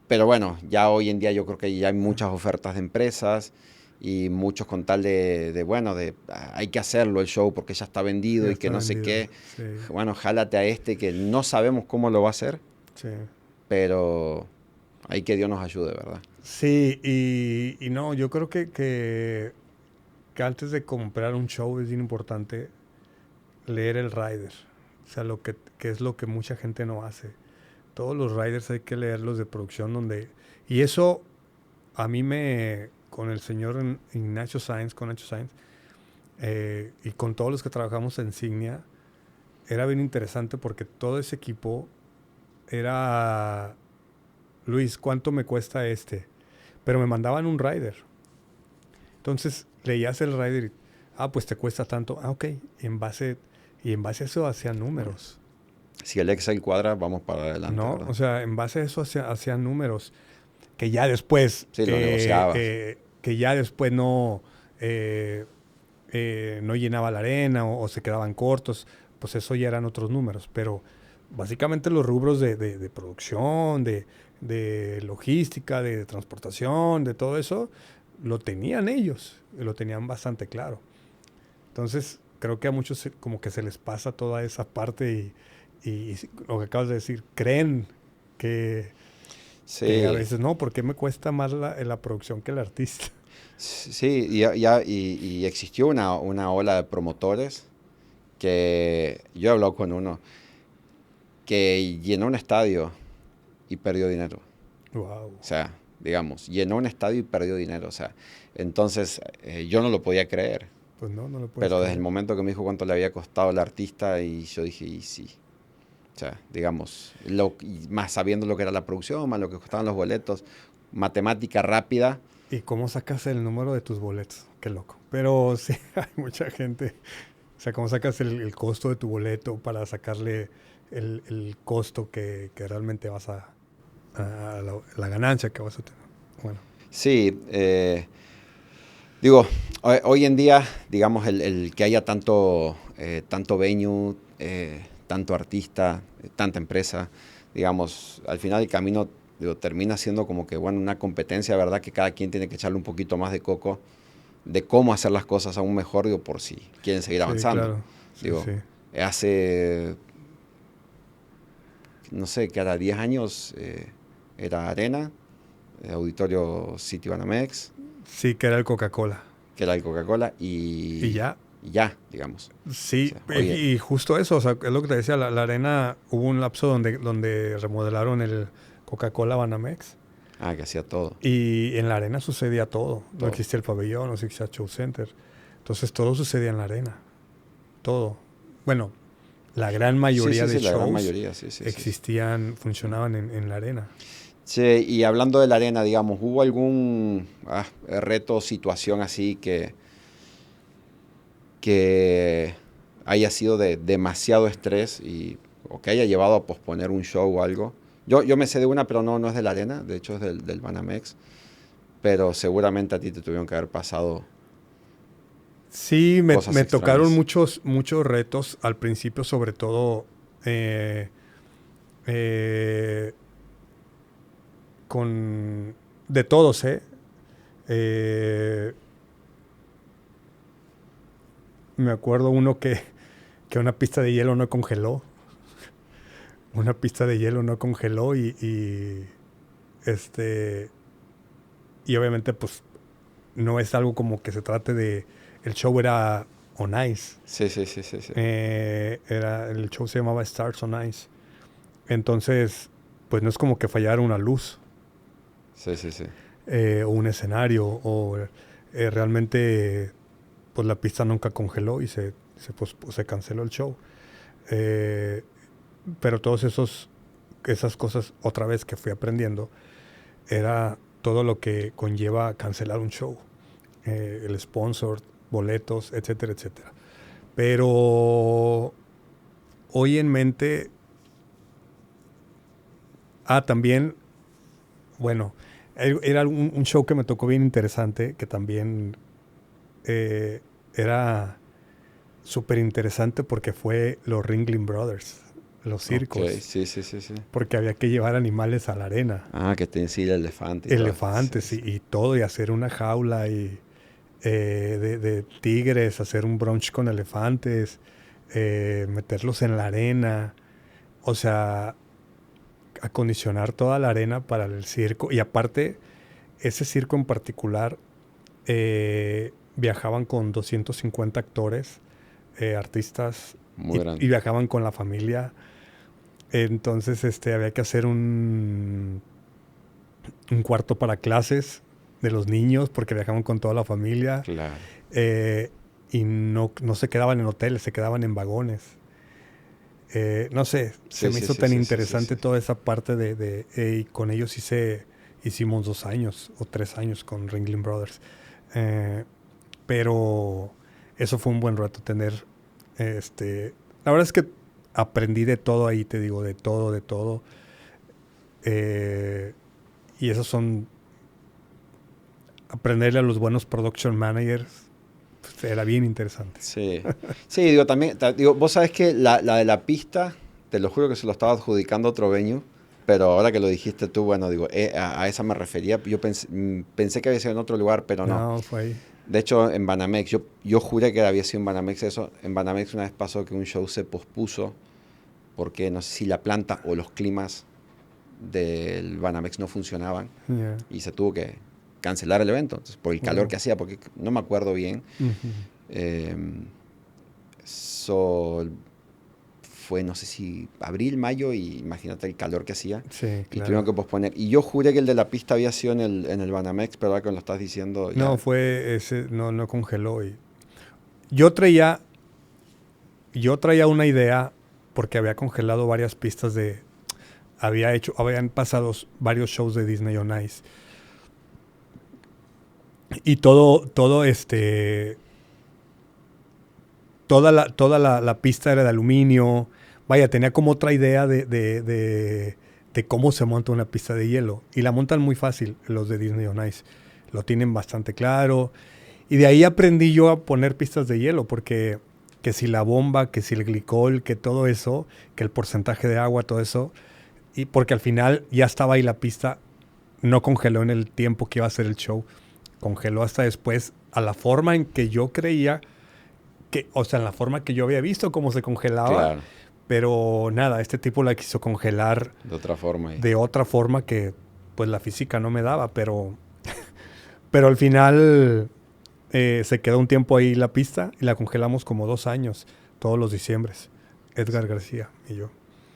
pero bueno, ya hoy en día yo creo que ya hay muchas ofertas de empresas y muchos con tal hay que hacerlo el show porque ya está Sí, vendido ya y que está no sé vendido. qué. Sí, Bueno, jálate a este que no sabemos cómo lo va a hacer, sí. pero ahí que Dios nos ayude, ¿verdad? Sí, y no, yo creo que antes de comprar un show es bien importante leer el rider. O sea, que es lo que mucha gente no hace. Todos los riders hay que leerlos de producción donde... Y eso a mí con el señor Ignacio Sáenz, con Nacho Sáenz, y con todos los que trabajamos en Signia, era bien interesante porque todo ese equipo era, Luis, ¿cuánto me cuesta este? Pero me mandaban un rider. Entonces leías el rider y, pues te cuesta tanto. Ok, y en base a eso hacían números. Si el Excel cuadra, vamos para adelante, ¿No? ¿verdad? O sea, en base a eso hacían números que ya después, Sí, lo negociabas. que ya después no llenaba la arena o se quedaban cortos, pues eso ya eran otros números. Pero básicamente los rubros de producción, de logística, de transportación, de todo eso, lo tenían ellos, lo tenían bastante claro. Entonces, creo que a muchos como que se les pasa toda esa parte y lo que acabas de decir, creen que, que a Sí, veces no, porque me cuesta más la producción que el artista. sí, y existió una ola de promotores que yo he hablado con uno que llenó un estadio y perdió dinero. Wow. O sea, digamos, llenó un estadio y perdió dinero. O sea, entonces yo no lo podía creer. Pues no, no lo puedes Pero desde el creer. momento que me dijo cuánto le había costado al artista, y yo dije, y sí. O sea, digamos, y más sabiendo lo que era la producción, más lo que costaban los boletos, matemática rápida. ¿Y cómo sacas el número de tus boletos? Qué loco. Pero sí, hay mucha gente. O sea, ¿cómo sacas el costo de tu boleto para sacarle el costo que realmente vas a la ganancia que vas a tener? Bueno, Sí, digo, hoy en día, digamos, el que haya tanto venue, tanto artista, tanta empresa, digamos, al final el camino digo, termina siendo como que, bueno, una competencia, ¿verdad? Que cada quien tiene que echarle un poquito más de coco de cómo hacer las cosas aún mejor, digo, por si quieren seguir sí, avanzando. claro. Sí, Digo, sí. hace, no sé, cada 10 años era Arena, Auditorio City Banamex, Sí, que era el Coca-Cola. que era el Coca-Cola Y ya. y ya, digamos. O Sí, sea, oye, y justo eso, o sea, es lo que te decía, la arena, hubo un lapso donde remodelaron el Coca-Cola Banamex que hacía todo, y en la arena sucedía todo. No todo. existía el pabellón, no existía el show center. Entonces todo sucedía en la arena, todo. Bueno, la gran Sí, mayoría sí, de sí, la gran shows mayoría, sí, sí, sí. Sí. funcionaban en la arena. Sí, y hablando de la arena, digamos, ¿hubo algún reto o situación así que haya sido de demasiado estrés o que haya llevado a posponer un show o algo? Yo me sé de una, pero no es de la arena, de hecho es del Banamex, pero seguramente a ti te tuvieron que haber pasado Sí, cosas me tocaron extrañas. muchos retos al principio, sobre todo eh, eh, con de todos, ¿eh? Eh, Me acuerdo uno que una pista de hielo no congeló. Una pista de hielo no congeló este y obviamente pues no es algo como que se trate de el show era on ice. Sí, sí, sí, sí, sí. El show se llamaba Stars on Ice. Entonces, pues no es como que fallara una luz Sí, sí, sí. o un escenario o realmente pues la pista nunca congeló y se canceló el show. Eh, pero todos esas cosas, otra vez que fui aprendiendo, era todo lo que conlleva cancelar un show. El sponsor, boletos, etcétera, etcétera. Pero hoy en mente, también, bueno, era un show que me tocó bien interesante, que también era súper interesante porque fue los Ringling Brothers, los circos. Ok, sí, sí, sí, sí. Porque había que llevar animales a la arena. Ah, que tiene sí el elefante y todo. Elefantes Sí, sí. y todo, y hacer una jaula de tigres, hacer un brunch con elefantes, meterlos en la arena. O sea, acondicionar toda la arena para el circo. Y aparte, ese circo en particular, viajaban con 250 actores, artistas, Muy y grande. viajaban con la familia. Entonces, había que hacer un cuarto para clases de los niños porque viajaban con toda la familia. Claro. eh, y no se quedaban en hoteles, se quedaban en vagones. No sé, se Sí, me sí, hizo sí, tan sí, sí, sí, interesante sí. toda esa parte y con ellos hicimos 2 años o 3 años con Ringling Brothers. Pero eso fue un buen reto tener, la verdad es que aprendí de todo ahí, te digo, de todo, de todo. Y esos son, aprenderle a los buenos production managers, pues, era bien interesante. Sí. Sí, digo, también, digo, vos sabés que la de la pista, te lo juro que se lo estaba adjudicando a otro venue, pero ahora que lo dijiste tú, bueno, digo, a esa me refería. Yo pensé que había sido en otro lugar, pero no. No, fue ahí. De hecho, en Banamex, yo juré que había sido en Banamex eso. En Banamex una vez pasó que un show se pospuso porque no sé si la planta o los climas del Banamex no funcionaban Yeah. y se tuvo que cancelar el evento. Entonces, por el calor Wow. que hacía, porque no me acuerdo bien. Ujú. Eh, eso fue, no sé si abril, mayo, y imagínate el calor que hacía. Sí, Y tuvieron claro. que posponer. Y yo juré que el de la pista había sido en el Banamex, pero ahora que me lo estás diciendo, No, ya. fue ese, no congeló. Yo traía, yo traía una idea porque había congelado varias pistas habían pasado varios shows de Disney on Ice. Y toda la pista era de aluminio. Vaya, tenía como otra idea de cómo se monta una pista de hielo. Y la montan muy fácil los de Disney on Ice. Lo tienen bastante claro. Y de ahí aprendí yo a poner pistas de hielo, porque que si la bomba, que si el glicol, que todo eso, que el porcentaje de agua, todo eso. Y porque al final ya estaba ahí la pista, no congeló en el tiempo que iba a ser el show. Congeló hasta después a la forma en que yo creía o sea, en la forma que yo había visto cómo se congelaba, Claro, pero nada, este tipo la quiso congelar de otra forma ahí. de otra forma que pues la física no me daba, pero al final se quedó un tiempo ahí la pista y la congelamos como 2 años, todos los diciembres. Edgar García y yo.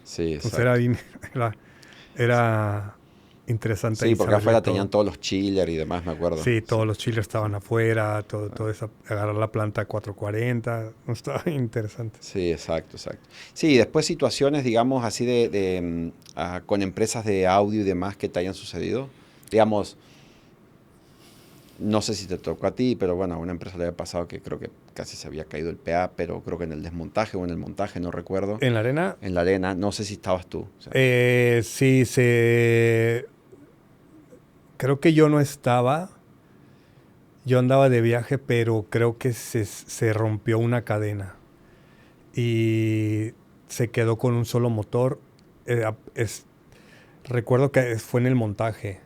Sí, Entonces exacto. era, era interesante Sí, ahí porque saberle afuera tenían todo. todos los chillers y demás, me acuerdo. Sí, Sí. todos los chillers estaban afuera, todo eso, agarrar la planta 440, estaba interesante. Sí, exacto, exacto. Sí, después situaciones, digamos, así con empresas de audio y demás que te hayan sucedido. Digamos, no sé si te tocó a ti, pero bueno, a una empresa le había pasado que creo que casi se había caído el PA, pero creo que en el desmontaje o en el montaje, no recuerdo. En la arena, En la arena, no sé si estabas tú. O sea, sí, creo que yo no estaba, yo andaba de viaje, pero creo que se rompió una cadena y se quedó con un solo motor. Recuerdo que fue en el montaje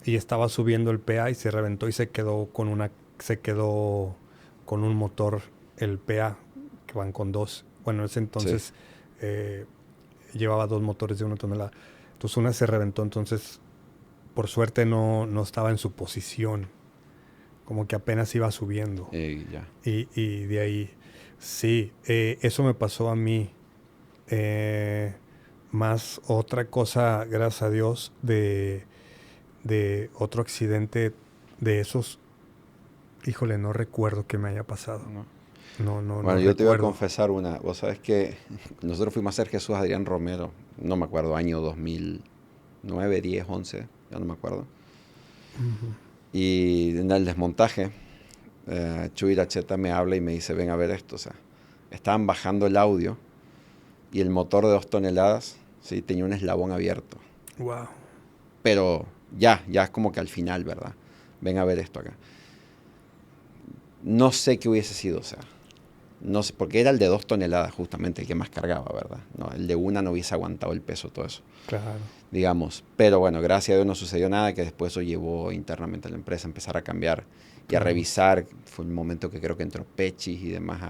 y estaba subiendo el PA y se reventó y se quedó con un motor el PA, que van con dos. Bueno, en ese sí. entonces llevaba 2 motores de 1 tonelada. Entonces una se reventó, entonces por suerte no estaba en su posición, como que apenas iba subiendo. Ya. Y de ahí, sí, eso me pasó a mí. Más otra cosa, gracias a Dios, de otro accidente de esos, híjole, no recuerdo que me haya pasado. ¿No? No Bueno, yo te voy a recuerdo. confesar una. Vos sabés que nosotros fuimos a hacer Jesús Adrián Romero, no me acuerdo, año 2009, 10, 11, ya no me acuerdo. Ujú. Y en el desmontaje, Chuy Iracheta me habla y me dice, ven a ver esto. O sea, estaban bajando el audio y el motor de 2 toneladas, ¿sí? Tenía un eslabón abierto. Wow. Pero ya es como que al final, ¿verdad? Ven a ver esto acá. no sé qué hubiese sido, o sea, no sé, porque era el de 2 toneladas justamente el que más cargaba, ¿verdad? No, el de una no hubiese aguantado el peso, todo eso, Claro. digamos. Pero bueno, gracias a Dios no sucedió nada, que después eso llevó internamente a la empresa a empezar a cambiar y a Claro. revisar. Fue un momento que creo que entró Pechis y demás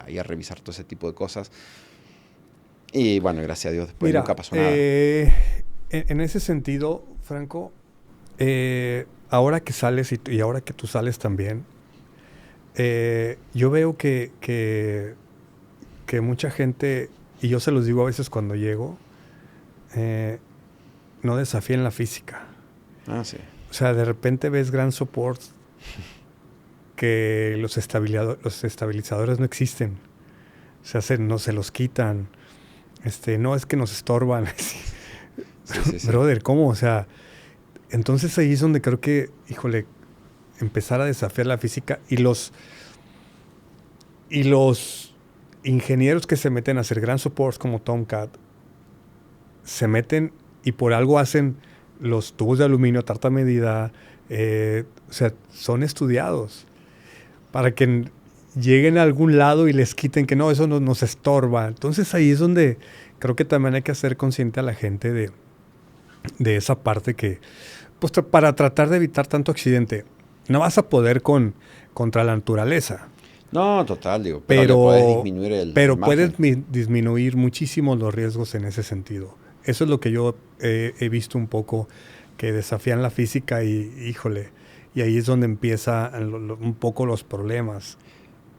y a revisar todo ese tipo de cosas. Y bueno, gracias a Dios después Mira, nunca pasó nada. en ese sentido, Franco, ahora que sales y ahora que tú sales también, yo veo que mucha gente, y yo se los digo a veces cuando llego, no desafíen la física. Ah, sí. O sea, de repente ves gran support que los estabilizadores no existen. No se los quitan. No es que nos estorban. Sí. Brother, ¿cómo? O sea, entonces ahí es donde creo que, híjole, empezar a desafiar la física y los ingenieros que se meten a hacer gran supports como Tomcat se meten y por algo hacen los tubos de aluminio, tarta medida, o sea, son estudiados para que lleguen a algún lado y les quiten que no, eso nos estorba. Entonces ahí es donde creo que también hay que hacer consciente a la gente de esa parte que, pues para tratar de evitar tanto accidente, no vas a poder contra la naturaleza. No, total, digo, pero le puedes disminuir el puedes margen. disminuir muchísimo los riesgos en ese sentido. Eso es lo que yo he visto un poco, que desafían la física y, híjole, y ahí es donde empiezan un poco los problemas.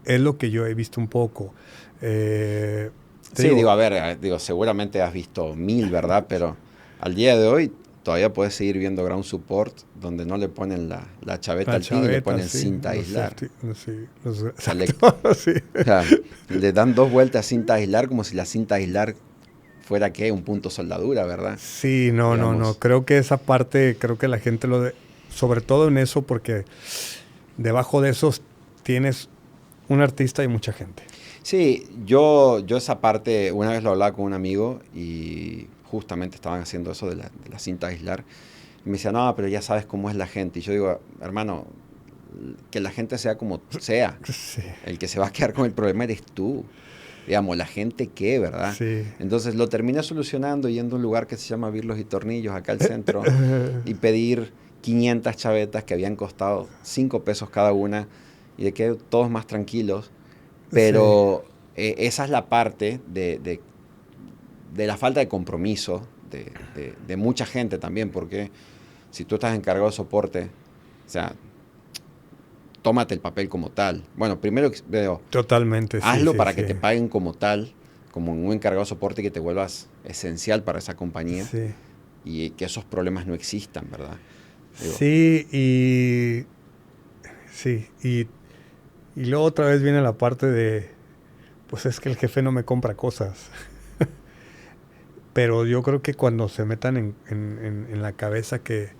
Es lo que yo he visto un poco. Sí, digo, a ver, digo, seguramente has visto 1000, ¿verdad? Pero al día de hoy todavía puedes seguir viendo ground support donde no le ponen la chaveta al pin y le ponen sí, cinta a aislar. o sea, O sea, le dan 2 vueltas a cinta a aislar como si la cinta a aislar fuera, ¿qué? Un punto soldadura, ¿verdad? Sí, no. Digamos. Creo que esa parte, creo que la gente sobre todo en eso, porque debajo de esos tienes un artista y mucha gente. Sí, yo esa parte, una vez lo hablaba con un amigo y justamente estaban haciendo eso de la cinta a aislar. Y me decía, no, pero ya sabes cómo es la gente. Y yo digo, hermano, que la gente sea como sea. Sí, El que se va a quedar con el problema eres tú. Digamos, la gente qué, ¿verdad? sí. Entonces lo terminé solucionando yendo a un lugar que se llama Birlos y Tornillos, acá al centro, y pedir 500 chavetas que habían costado 5 pesos cada una y de que todos más tranquilos. Pero esa es la parte de la falta de compromiso de mucha gente también, porque si tú estás encargado de soporte, o sea, tómate el papel como tal. Bueno, primero veo, Totalmente, sí, hazlo sí, para sí. que te paguen como tal, como un encargado de soporte y que te vuelvas esencial para esa compañía Sí. y que esos problemas no existan, ¿verdad? Digo, Sí, y luego otra vez viene la parte de, pues es que el jefe no me compra cosas. Pero yo creo que cuando se metan en la cabeza que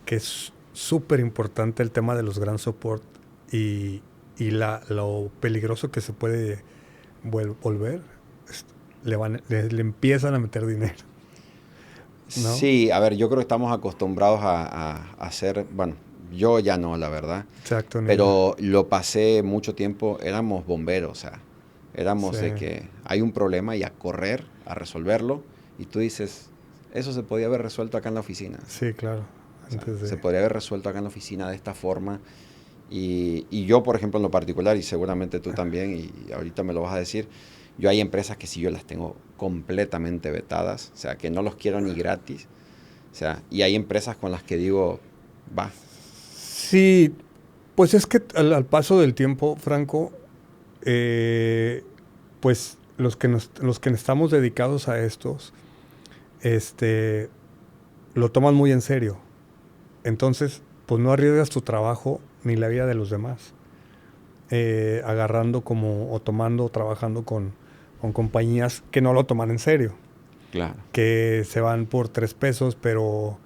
es súper importante el tema de los gran support y lo peligroso que se puede volver, le empiezan a meter dinero, ¿no? sí, a ver, yo creo que estamos acostumbrados a hacer, bueno, yo ya no, la verdad, Exacto, ni yo. pero lo pasé mucho tiempo, éramos bomberos, o sea, éramos Sí, de que hay un problema y a correr, a resolverlo, y tú dices, eso se podía haber resuelto acá en la oficina. sí, claro. O sea, Antes se de... podría haber resuelto acá en la oficina de esta forma. Y yo, por ejemplo, en lo particular, y seguramente tú también, y ahorita me lo vas a decir, yo hay empresas que sí yo las tengo completamente vetadas, o sea, que no los quiero ni gratis. O sea, y hay empresas con las que digo, va. Sí, pues es que al paso del tiempo, Franco, pues los que estamos dedicados a estos, lo toman muy en serio. Entonces, pues no arriesgas tu trabajo ni la vida de los demás. Agarrando o tomando, trabajando con compañías que no lo toman en serio. Claro. Que se van por 3 pesos, pero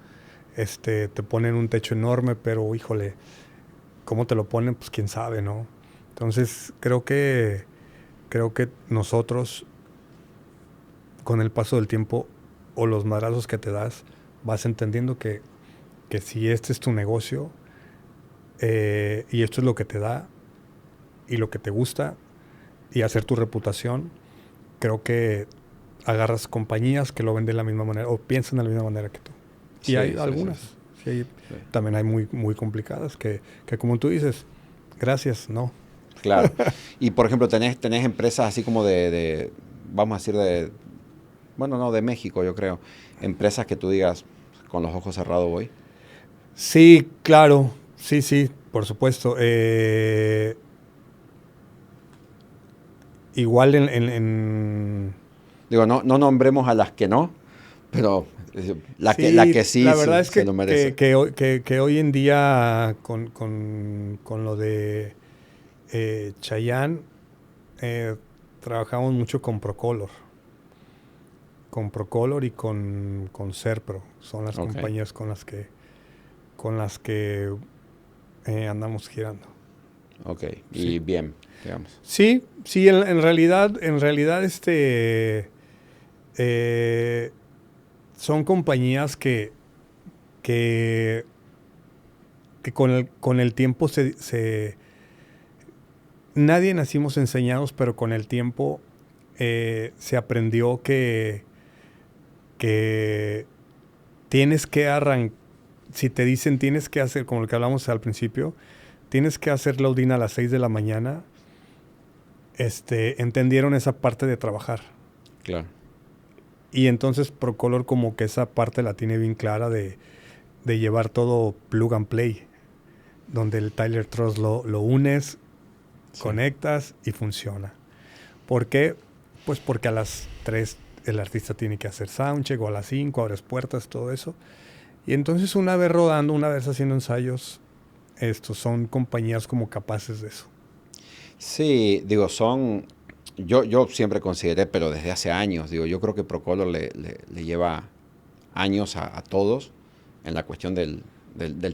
te ponen un techo enorme, pero híjole, ¿cómo te lo ponen? Pues quién sabe, ¿no? Entonces, creo que nosotros, con el paso del tiempo o los madrazos que te das, vas entendiendo que si este es tu negocio y esto es lo que te da, y lo que te gusta y hacer tu reputación, creo que agarras compañías que lo ven de la misma manera o piensan de la misma manera que tú. Y Sí, hay sí, algunas. sí, sí. Sí, Sí. también hay muy, muy complicadas que como tú dices, gracias, no. Claro. Y por ejemplo, tenés empresas así como vamos a decir bueno, no, de México, yo creo. Empresas que tú digas, con los ojos cerrados voy. Sí, claro. Sí, sí, por supuesto. Igual Digo, no nombremos a las que no, pero la que sí, sí la verdad es se lo merece. que hoy en día con lo de Chayanne, trabajamos mucho con Procolor. Con Procolor y con Serpro. Son las Ok, compañías con las que andamos girando. ok. Sí. Y bien, digamos. Sí, sí, en realidad, eh, son compañías que, que con el tiempo nadie nacimos enseñados, pero con el tiempo se aprendió que tienes que si te dicen tienes que hacer, como lo que hablamos al principio, tienes que hacer la Udina a las 6 de la mañana, entendieron esa parte de trabajar. Claro. Y entonces Procolor como que esa parte la tiene bien clara de llevar todo plug and play, donde el Tyler Truss lo unes, Sí. conectas y funciona. ¿Por qué? Pues porque a las 3 el artista tiene que hacer soundcheck, o a las 5 abres puertas, todo eso. Y entonces una vez rodando, una vez haciendo ensayos, son compañías como capaces de eso. Sí, digo, yo siempre consideré, pero desde hace años, digo, yo creo que Procolor le lleva años a todos en la cuestión del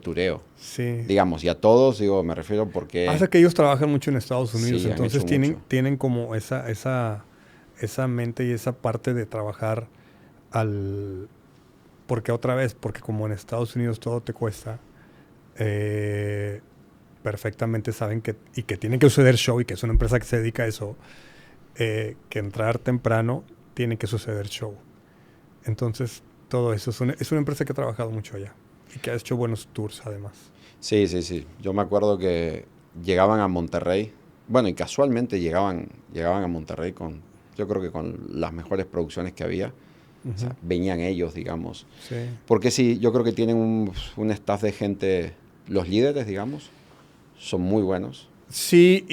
tureo. Sí. Digamos, y a todos, digo, me refiero porque Pasa que ellos trabajan mucho en Estados Unidos, sí, han entonces hecho mucho. tienen como esa mente y esa parte de trabajar porque otra vez, porque como en Estados Unidos todo te cuesta, perfectamente saben que tiene que suceder show y que es una empresa que se dedica a eso, que entrar temprano tiene que suceder show. Entonces, todo eso es una empresa que ha trabajado mucho allá y que ha hecho buenos tours además. Sí, sí, sí. Yo me acuerdo que llegaban a Monterrey, bueno, y casualmente llegaban a Monterrey yo creo que con las mejores producciones que había. O sea, venían ellos, digamos. Sí. Porque sí, yo creo que tienen un staff de gente, los líderes, digamos, son muy buenos. Sí,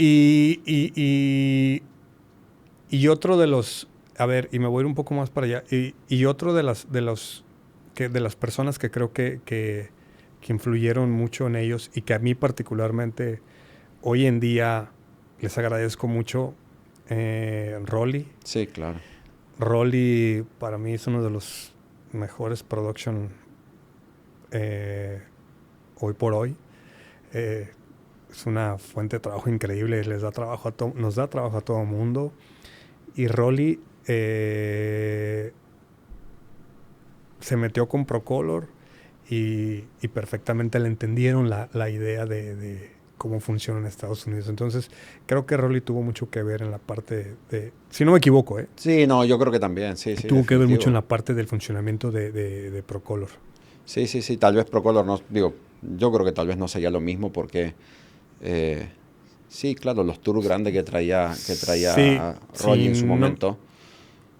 y otro de los, a ver, y me voy a ir un poco más para allá, y otro de las personas que creo que influyeron mucho en ellos y que a mí particularmente hoy en día les agradezco mucho, Rolly. Sí, claro. Rolly para mí es uno de los mejores production hoy por hoy. Es una fuente de trabajo increíble, nos da trabajo a todo mundo. Y Rolly se metió con Procolor y perfectamente le entendieron la idea de cómo funciona en Estados Unidos. Entonces, creo que Rolly tuvo mucho que ver en la parte si no me equivoco, Sí, no, yo creo que también, sí, sí, tuvo que ver mucho en definitivo. la parte del funcionamiento de Procolor. Sí, sí, sí, tal vez Procolor no, digo, yo creo que tal vez no sería lo mismo porque, eh, sí, claro, los tours grandes que Sí, traía sí, Rolly en su no, momento, o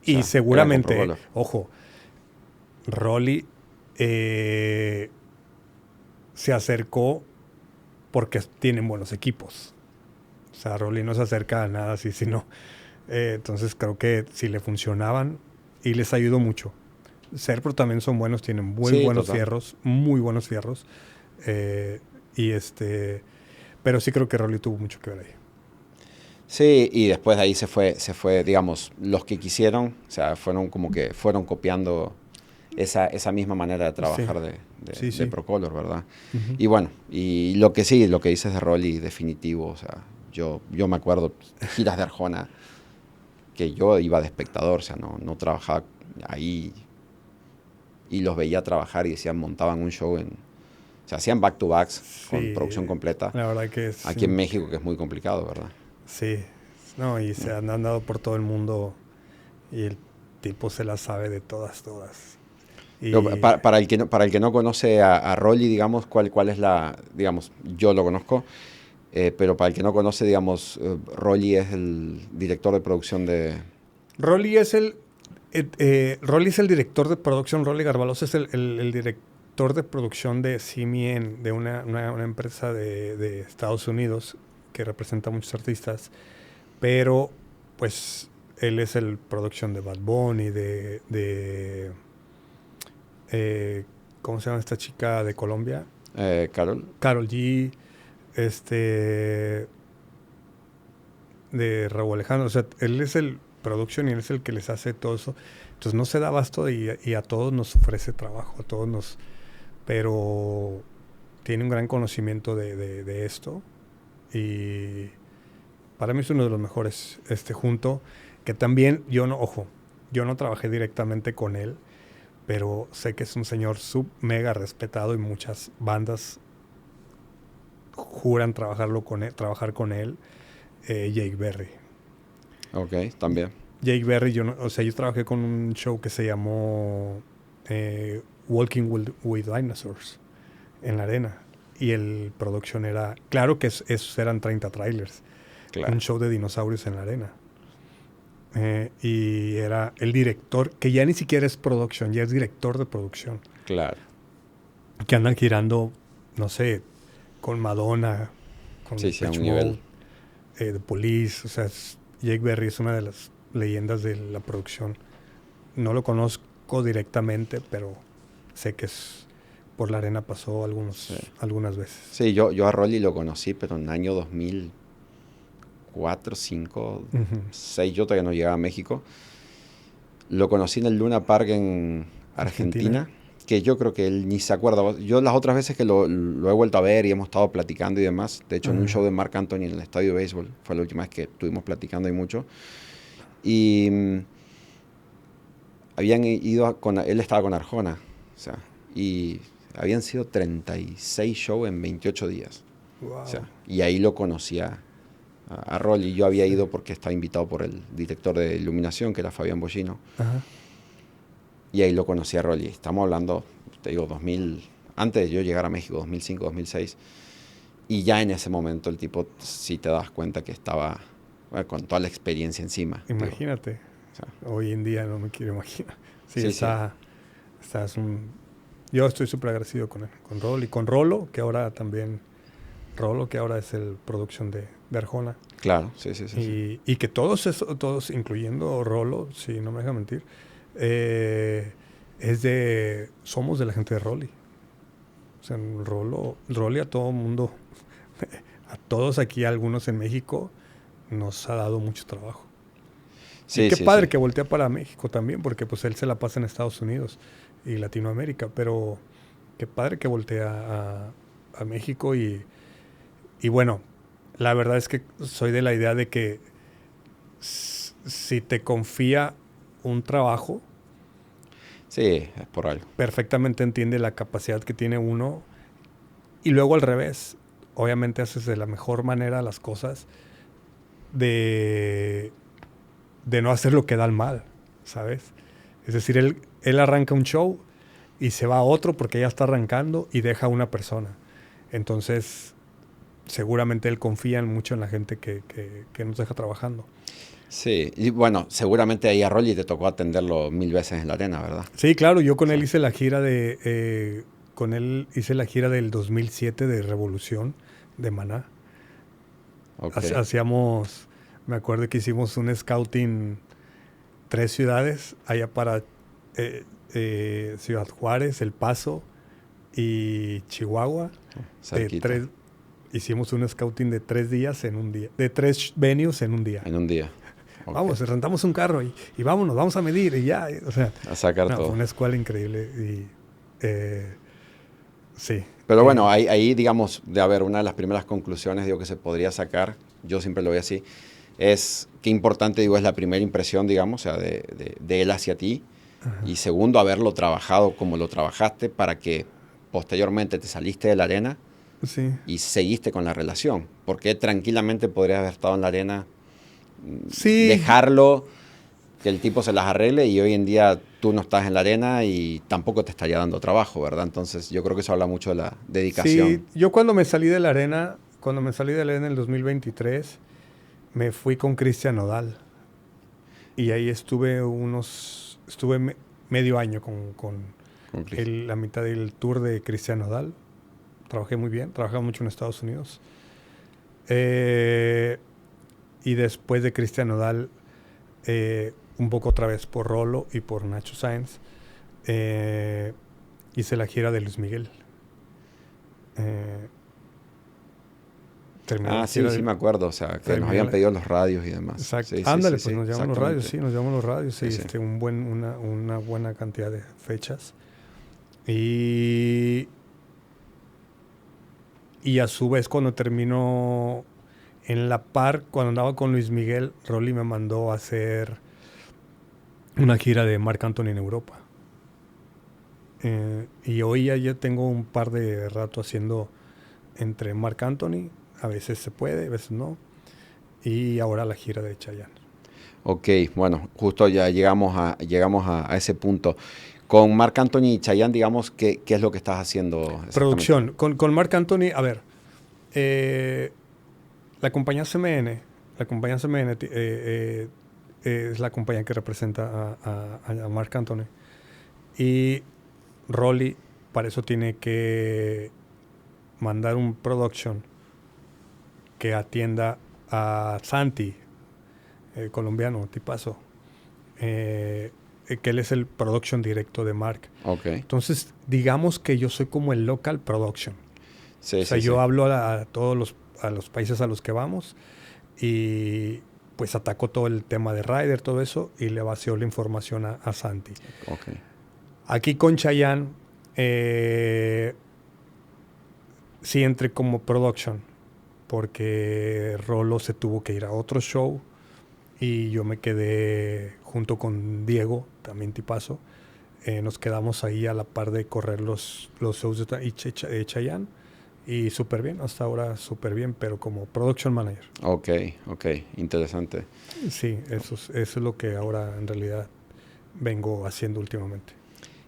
y sea, eran con seguramente, Procolor. ojo, Rolly se acercó porque tienen buenos equipos. O sea, Rolly no se acerca a nada así, sino. Entonces creo que si le funcionaban y les ayudó mucho. Serpro también son buenos, tienen muy Sí, buenos total. fierros, muy buenos fierros. Eh, y pero sí creo que Rolly tuvo mucho que ver ahí. Sí, y después de ahí se fue, digamos, los que quisieron, o sea, fueron como que fueron copiando esa misma manera de Sí, trabajar sí, de sí. Procolor, ¿verdad? Uh-huh. Y bueno, y lo que sí, lo que dices de Rolly, definitivo, o sea, yo me acuerdo giras de Arjona que yo iba de espectador, o sea, no trabajaba ahí y los veía trabajar y decían, montaban un show o sea, hacían back-to-backs con Sí, producción completa, la verdad que es aquí en México, que es muy complicado, ¿verdad? Sí, no, y se han andado por todo el mundo y el tipo se la sabe de todas, todas. Pero Y para el que no conoce a Rolly, digamos, ¿cuál es la, digamos, yo lo conozco, pero para el que no conoce, digamos, Rolly es el director de producción de... Rolly es Rolly es el director de producción. Rolly Garbalos es el director de producción de Simien, de una empresa de Estados Unidos que representa a muchos artistas. Pero, pues, él es el producción de Bad Bunny, eh, ¿cómo se llama esta chica de Colombia? Carol. Karol G, este, de Raúl Alejandro. O sea, él es el producción y él es el que les hace todo eso. Entonces no se da abasto y a todos nos ofrece trabajo, a todos nos... Pero tiene un gran conocimiento de esto y para mí es uno de los mejores junto, que también yo no, ojo, yo no trabajé directamente con él, pero sé que es un señor sub mega respetado y muchas bandas juran trabajar con él, Jake Berry. Ok, también. Jake Berry, o sea, yo trabajé con un show que se llamó Walking with Dinosaurs en la arena. Y el production era, claro que esos eran 30 trailers. Claro, Un show de dinosaurios en la arena. Y era el director, que ya ni siquiera es production, ya es director de producción. claro. Que andan girando, no sé, con Madonna, con Sí, sí, a un Depeche nivel. Mode, The Police. O sea, Jake Berry es una de las leyendas de la producción. No lo conozco directamente, pero sé que es por la arena pasó Sí, algunas veces. sí, yo a Rolly lo conocí, pero en el año 2004, 5, Ujú. 6, yo todavía no llegaba a México. Lo conocí en el Luna Park en Argentina. Argentina, que yo creo que él ni se acuerda. Yo las otras veces que lo he vuelto a ver y hemos estado platicando y demás, de hecho en un show de Marc Anthony en el estadio de béisbol, fue la última vez que estuvimos platicando y mucho. Y habían ido él estaba con Arjona, o sea, y habían sido 36 shows en 28 días. O Wow. sea, y ahí lo conocía a Rolly. Yo había Sí. ido porque estaba invitado por el director de iluminación, que era Fabián Bollino. Ajá. Y ahí lo conocí a Rolly. Estamos hablando, te digo, 2000, antes de yo llegar a México, 2005, 2006. Y ya en ese momento el tipo, sí te das cuenta que estaba, bueno, con toda la experiencia encima. Digo, Imagínate. o sea, Hoy en día no me quiero imaginar. Sí, sí, sí, es un... Yo estoy súper agradecido con él, con Rolo y con Rolo, que ahora también... Rolo, que ahora es el production de Arjona. claro, sí, sí, sí, sí. Y que todos, incluyendo Rolo, si no me deja mentir, somos de la gente de Rolly. O sea, Rolly a todo mundo, a todos aquí, algunos en México, nos ha dado mucho trabajo. Y Sí, qué sí, padre sí. que voltea para México también, porque pues él se la pasa en Estados Unidos y Latinoamérica, pero qué padre que voltea a México y bueno, la verdad es que soy de la idea de que si te confía un trabajo, Sí, es por algo. perfectamente entiende la capacidad que tiene uno y luego al revés. Obviamente haces de la mejor manera las cosas de, de no hacer lo que da el mal, ¿sabes? Es decir, él arranca un show y se va a otro porque ya está arrancando y deja a una persona. Entonces, seguramente él confía mucho en la gente que nos deja trabajando. Sí, y bueno, seguramente ahí a Rolly te tocó atenderlo 1000 veces en la arena, ¿verdad? Sí, claro, yo con Sí. él hice la gira con él hice la gira del 2007 de Revolución de Maná. Ok. Hacíamos, me acuerdo que hicimos un scouting 3 ciudades, allá para Ciudad Juárez, El Paso y Chihuahua. De Cerquita. tres, hicimos un scouting de 3 días en un día, de 3 venues en un día. En un día. Ok. Vamos, rentamos un carro y vámonos, vamos a medir y ya. O sea, A sacar no, fue todo. una escuela increíble y sí. Pero bueno, ahí, digamos, de haber una de las primeras conclusiones, digo, que se podría sacar, yo siempre lo veo así, es qué importante, digo, es la primera impresión, digamos, o sea, de él hacia ti. Ajá. Y segundo, haberlo trabajado como lo trabajaste para que posteriormente te saliste de la arena Sí. y seguiste con la relación. Porque tranquilamente podrías haber estado en la arena, Sí, dejarlo, que el tipo se las arregle y hoy en día tú no estás en la arena y tampoco te estaría dando trabajo, ¿verdad? Entonces yo creo que eso habla mucho de la dedicación. sí. Yo cuando me salí de la arena en el 2023, me fui con Cristian Nodal. Y ahí estuve medio año con Con Cristo. la mitad del tour de Cristian Nodal. Trabajé muy bien, trabajaba mucho en Estados Unidos. Eh, y después de Cristian Nodal, un poco otra vez por Rolo y por Nacho Sáenz, hice la gira de Luis Miguel. Eh, terminé la Ah, sí, gira sí de... me acuerdo, o sea, que nos Terminé habían la, pedido los radios y demás. exacto. Sí, sí, Ándale, sí, pues sí, nos llaman los radios, exactamente. sí, nos llaman los radios, Sí, sí. una buena cantidad de fechas. Y, y a su vez, cuando terminó en La Par, cuando andaba con Luis Miguel, Rolly me mandó a hacer una gira de Marc Anthony en Europa. Y hoy ya yo tengo un par de rato haciendo entre Marc Anthony, a veces se puede, a veces no, y ahora la gira de Chayanne. Ok, bueno, justo ya llegamos a ese punto. Con Marc Anthony y Chayanne, digamos, ¿qué es lo que estás haciendo exactamente? Producción, con Marc Anthony, a ver, eh, la compañía CMN es la compañía que representa a Marc Anthony. Y Rolly para eso tiene que mandar un production que atienda a Santi, el colombiano, tipazo. Que él es el production directo de Marc. Ok, Entonces, digamos que yo soy como el local production. sí, O sea, sí, sí. yo hablo a todos los países a los que vamos y pues ataco todo el tema de Rider, todo eso, y le vacío la información a Santi. Ok, Aquí con Chayanne, sí entré como production, porque Rolo se tuvo que ir a otro show y yo me quedé junto con Diego, también tipazo. Nos quedamos ahí a la par de correr los shows de Chayanne. Y súper bien, hasta ahora súper bien, pero como production manager. ok, ok, interesante. Sí, eso es lo que ahora en realidad vengo haciendo últimamente.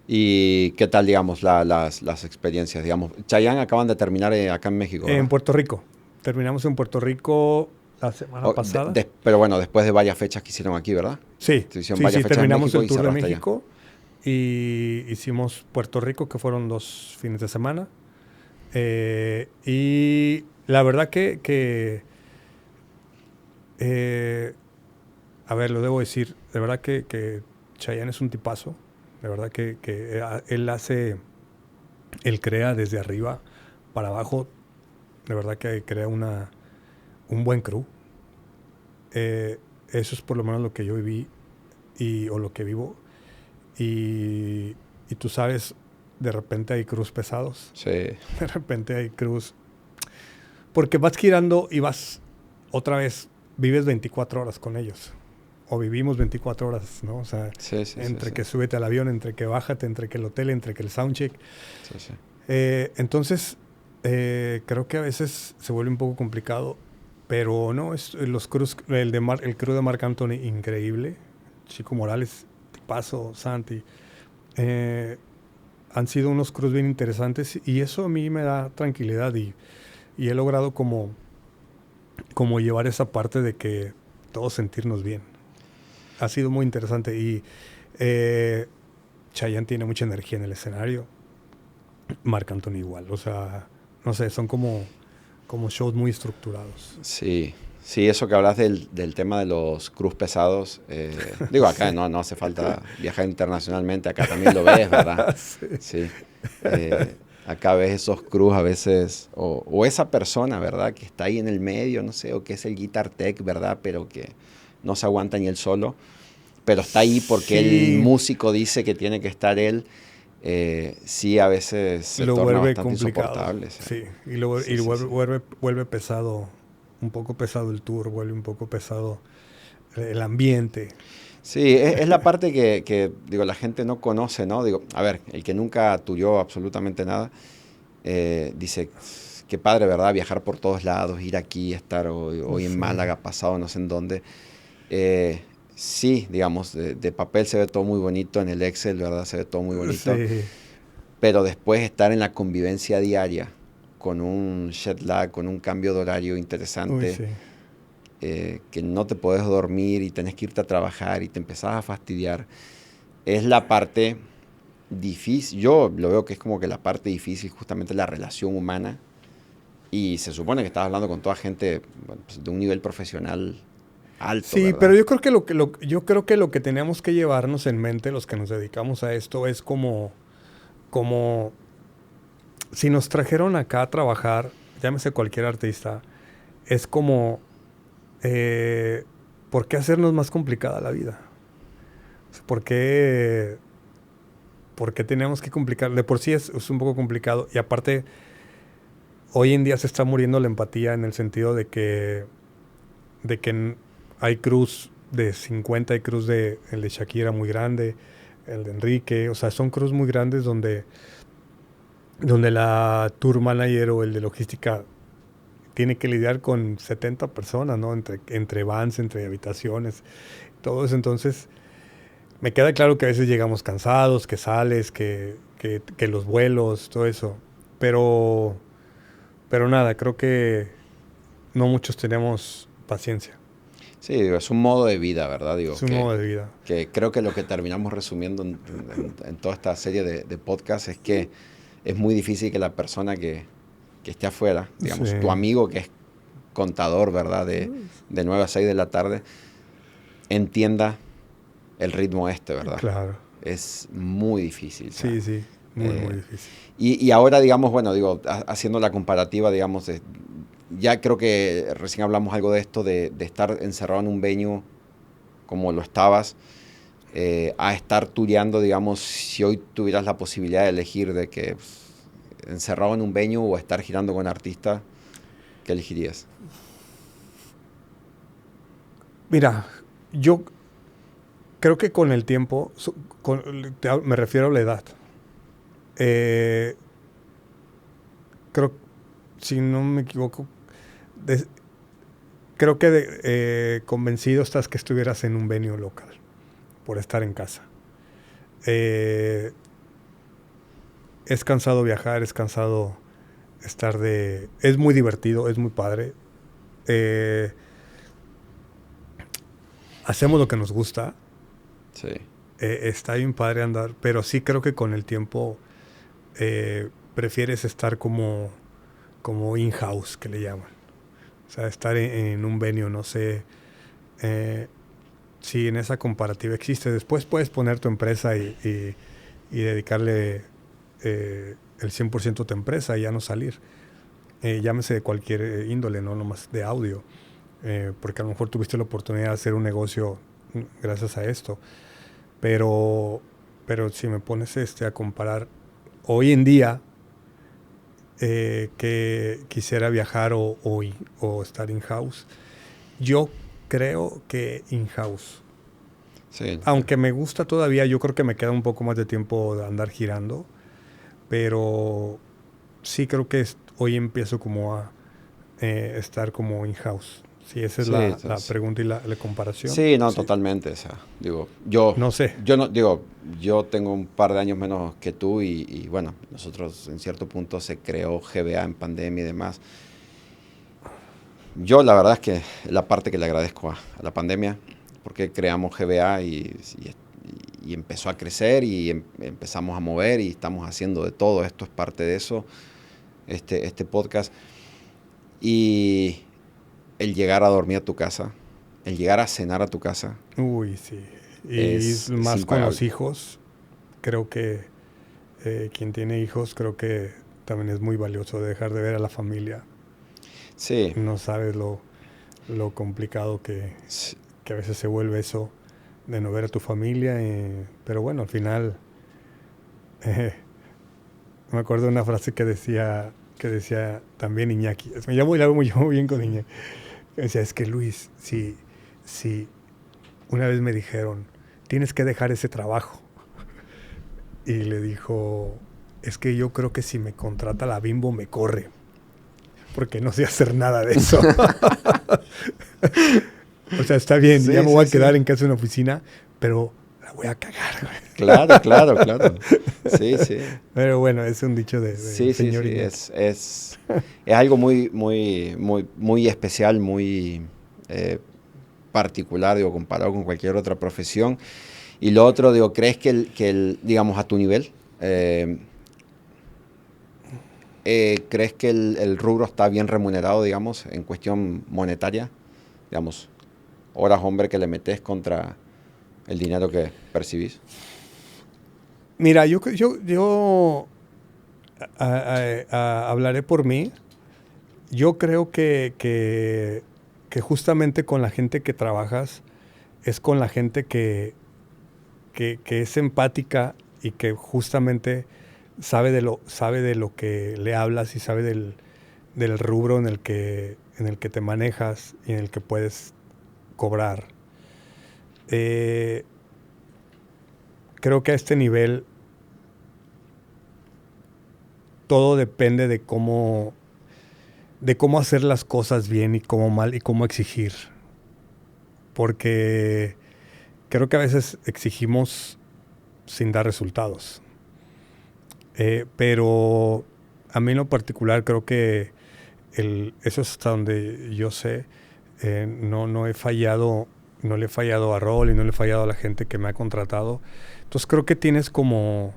¿Y qué tal, digamos, las experiencias? Digamos, Chayanne acaban de terminar acá en México, En ¿verdad? Puerto Rico. Terminamos en Puerto Rico la semana pasada. Pero bueno, después de varias fechas que hicieron aquí, ¿verdad? Sí, Se hicieron sí, varias sí, fechas en terminamos México el y tour de cerraste allá. México y hicimos Puerto Rico, que fueron 2 fines de semana. Y la verdad eh, a ver, lo debo decir, de verdad que Chayanne es un tipazo. De verdad que él crea desde arriba para abajo. De verdad que crea un buen crew. Eso es por lo menos lo que yo viví o lo que vivo. Y tú sabes, de repente hay crews pesados. Sí, De repente hay crews. Porque vas girando y vas otra vez, vives 24 horas con ellos. O vivimos 24 horas, ¿no? O sea, sí, sí, sí, entre sí, que súbete al avión, entre que bájate, entre que el hotel, entre que el soundcheck. sí, sí. Entonces, creo que a veces se vuelve un poco complicado, pero no, los crews, el crew de Marc Anthony, increíble. Chico Morales, Tipazo, Santi. eh, Han sido unos crews bien interesantes y eso a mí me da tranquilidad y he logrado como llevar esa parte de que todos sentirnos bien. Ha sido muy interesante y eh, Chayanne tiene mucha energía en el escenario. Marc Anthony igual, o sea, no sé, son como shows muy estructurados. Sí, sí, eso que hablas del tema de los crews pesados, digo, acá Sí. no hace falta viajar internacionalmente, acá también lo ves, ¿verdad? Sí. Sí. Acá ves esos crews a veces, o esa persona, ¿verdad? Que está ahí en el medio, no sé, o que es el guitar tech, ¿verdad? Pero que no se aguanta ni él solo, pero está ahí porque el Sí, músico dice que tiene que estar él. Sí, a veces se lo torna vuelve bastante complicado. insoportable. Sí, Sí, sí, sí, sí. vuelve pesado, un poco pesado el tour, vuelve un poco pesado el ambiente. Sí, es la parte que, digo, la gente no conoce, ¿no? Digo, a ver, el que nunca tuyó absolutamente nada, dice, qué padre, ¿verdad? Viajar por todos lados, ir aquí, estar hoy en Sí. Málaga, pasado no sé en dónde. Sí, digamos, de papel se ve todo muy bonito, en el Excel, ¿verdad? Se ve todo muy bonito. Sí. Pero después estar en la convivencia diaria con un jet lag, con un cambio de horario Uy, interesante, sí. que no te podés dormir y tenés que irte a trabajar y te empezás a fastidiar, es la parte difícil. Yo lo veo que es como que la parte difícil, justamente la relación humana. Y se supone que estás hablando con toda gente, bueno, pues, de un nivel profesional alto, Sí, pero ¿verdad? yo creo que yo creo que lo que tenemos que llevarnos en mente los que nos dedicamos a esto es como si nos trajeron acá a trabajar, llámese cualquier artista, es como eh, ¿por qué hacernos más complicada la vida? O sea, por qué tenemos que complicar? De por sí es un poco complicado y aparte hoy en día se está muriendo la empatía en el sentido de que hay cruz de 50, hay cruz de el de Shakira muy grande, el de Enrique, o sea, son cruz muy grandes donde la tour manager o el de logística tiene que lidiar con 70 personas, ¿no? Entre vans, entre habitaciones, todo eso. Entonces, me queda claro que a veces llegamos cansados, que sales, que los vuelos, todo eso. Pero, pero nada, creo que no muchos tenemos paciencia. Sí, digo, es un modo de vida, ¿verdad? Es Digo, un modo de vida. que creo que lo que terminamos resumiendo en toda esta serie de podcasts es que es muy difícil que la persona que esté afuera, Sí, digamos, tu amigo que es contador, ¿verdad? De 9 a 6 de la tarde, entienda el ritmo este, ¿verdad? claro. Es muy difícil, o sea, Sí, sí, muy, muy eh, difícil. y ahora, digamos, bueno, digo, haciendo la comparativa, digamos, ya creo que recién hablamos algo de esto, de estar encerrado en un venue como lo estabas, a estar tureando, digamos, si hoy tuvieras la posibilidad de elegir de que pues, encerrado en un venue o estar girando con artistas, ¿qué elegirías? Mira, yo creo que con el tiempo, me refiero a la edad. Eh, creo, si no me equivoco, de- creo que convencido estás que estuvieras en un venue local por estar en casa. Eh, es cansado viajar, es cansado estar de... Es muy divertido, es muy padre. Eh, hacemos lo que nos gusta. Sí, Está bien padre andar, pero sí creo que con el tiempo prefieres estar como in-house, que le llaman. O sea, estar en un venue, no sé. eh, si en esa comparativa existe. Después puedes poner tu empresa y dedicarle el 100% a tu empresa y ya no salir. Llámese de cualquier índole, no nomás de audio. Porque a lo mejor tuviste la oportunidad de hacer un negocio gracias a esto. Pero, pero si me pones a comparar hoy en día que quisiera viajar o estar in-house, yo creo que in-house. sí, Aunque me gusta todavía, yo creo que me queda un poco más de tiempo de andar girando, pero sí creo que hoy empiezo como a estar como in-house. Si esa es sí, la pregunta y la comparación. sí, no, Sí. totalmente, o sea, digo, yo, No sé. yo no, digo, yo tengo un par de años menos que tú y bueno, nosotros en cierto punto se creó GBA en pandemia y demás. Yo la verdad es que la parte que le agradezco a la pandemia, porque creamos GBA y empezó a crecer y empezamos a mover y estamos haciendo de todo, esto es parte de eso, este podcast. Y el llegar a dormir a tu casa, el llegar a cenar a tu casa, Uy, sí. Y es más con los impagable. hijos, creo que quien tiene hijos, creo que también es muy valioso dejar de ver a la familia. Sí, No sabes lo complicado sí, que a veces se vuelve eso de no ver a tu familia. Pero bueno, al final, eh, me acuerdo de una frase que decía también Iñaki. Me llamo bien con Iñaki. Decía, es que Luis, si una vez me dijeron, tienes que dejar ese trabajo. Y le dijo, es que yo creo que si me contrata la Bimbo me corre. porque no sé hacer nada de eso. O sea, está bien, Sí, ya me voy a sí, quedar sí. en casa de una oficina, pero la voy a cagar, güey. Claro, claro, claro. Sí, sí. Pero bueno, es un dicho de Sí, sí, señor sí. inútil. Es algo muy, muy, muy, muy especial, muy eh, particular, digo, comparado con cualquier otra profesión. Y lo otro, digo, ¿crees digamos, a tu nivel, crees que el rubro está bien remunerado, digamos, en cuestión monetaria? Digamos, horas hombre que le metes contra el dinero que percibís. Mira, yo hablaré por mí. Yo creo que justamente con la gente que trabajas es con la gente que es empática y que justamente sabe de lo que le hablas y sabe del rubro en el que te manejas y en el que puedes cobrar. Eh, Creo que a este nivel todo depende de cómo hacer las cosas bien y cómo mal y cómo exigir. Porque creo que a veces exigimos sin dar resultados. Pero a mí en lo particular creo que eso es hasta donde yo sé. No he fallado, no le he fallado a Rol y no le he fallado a la gente que me ha contratado. Entonces creo que tienes como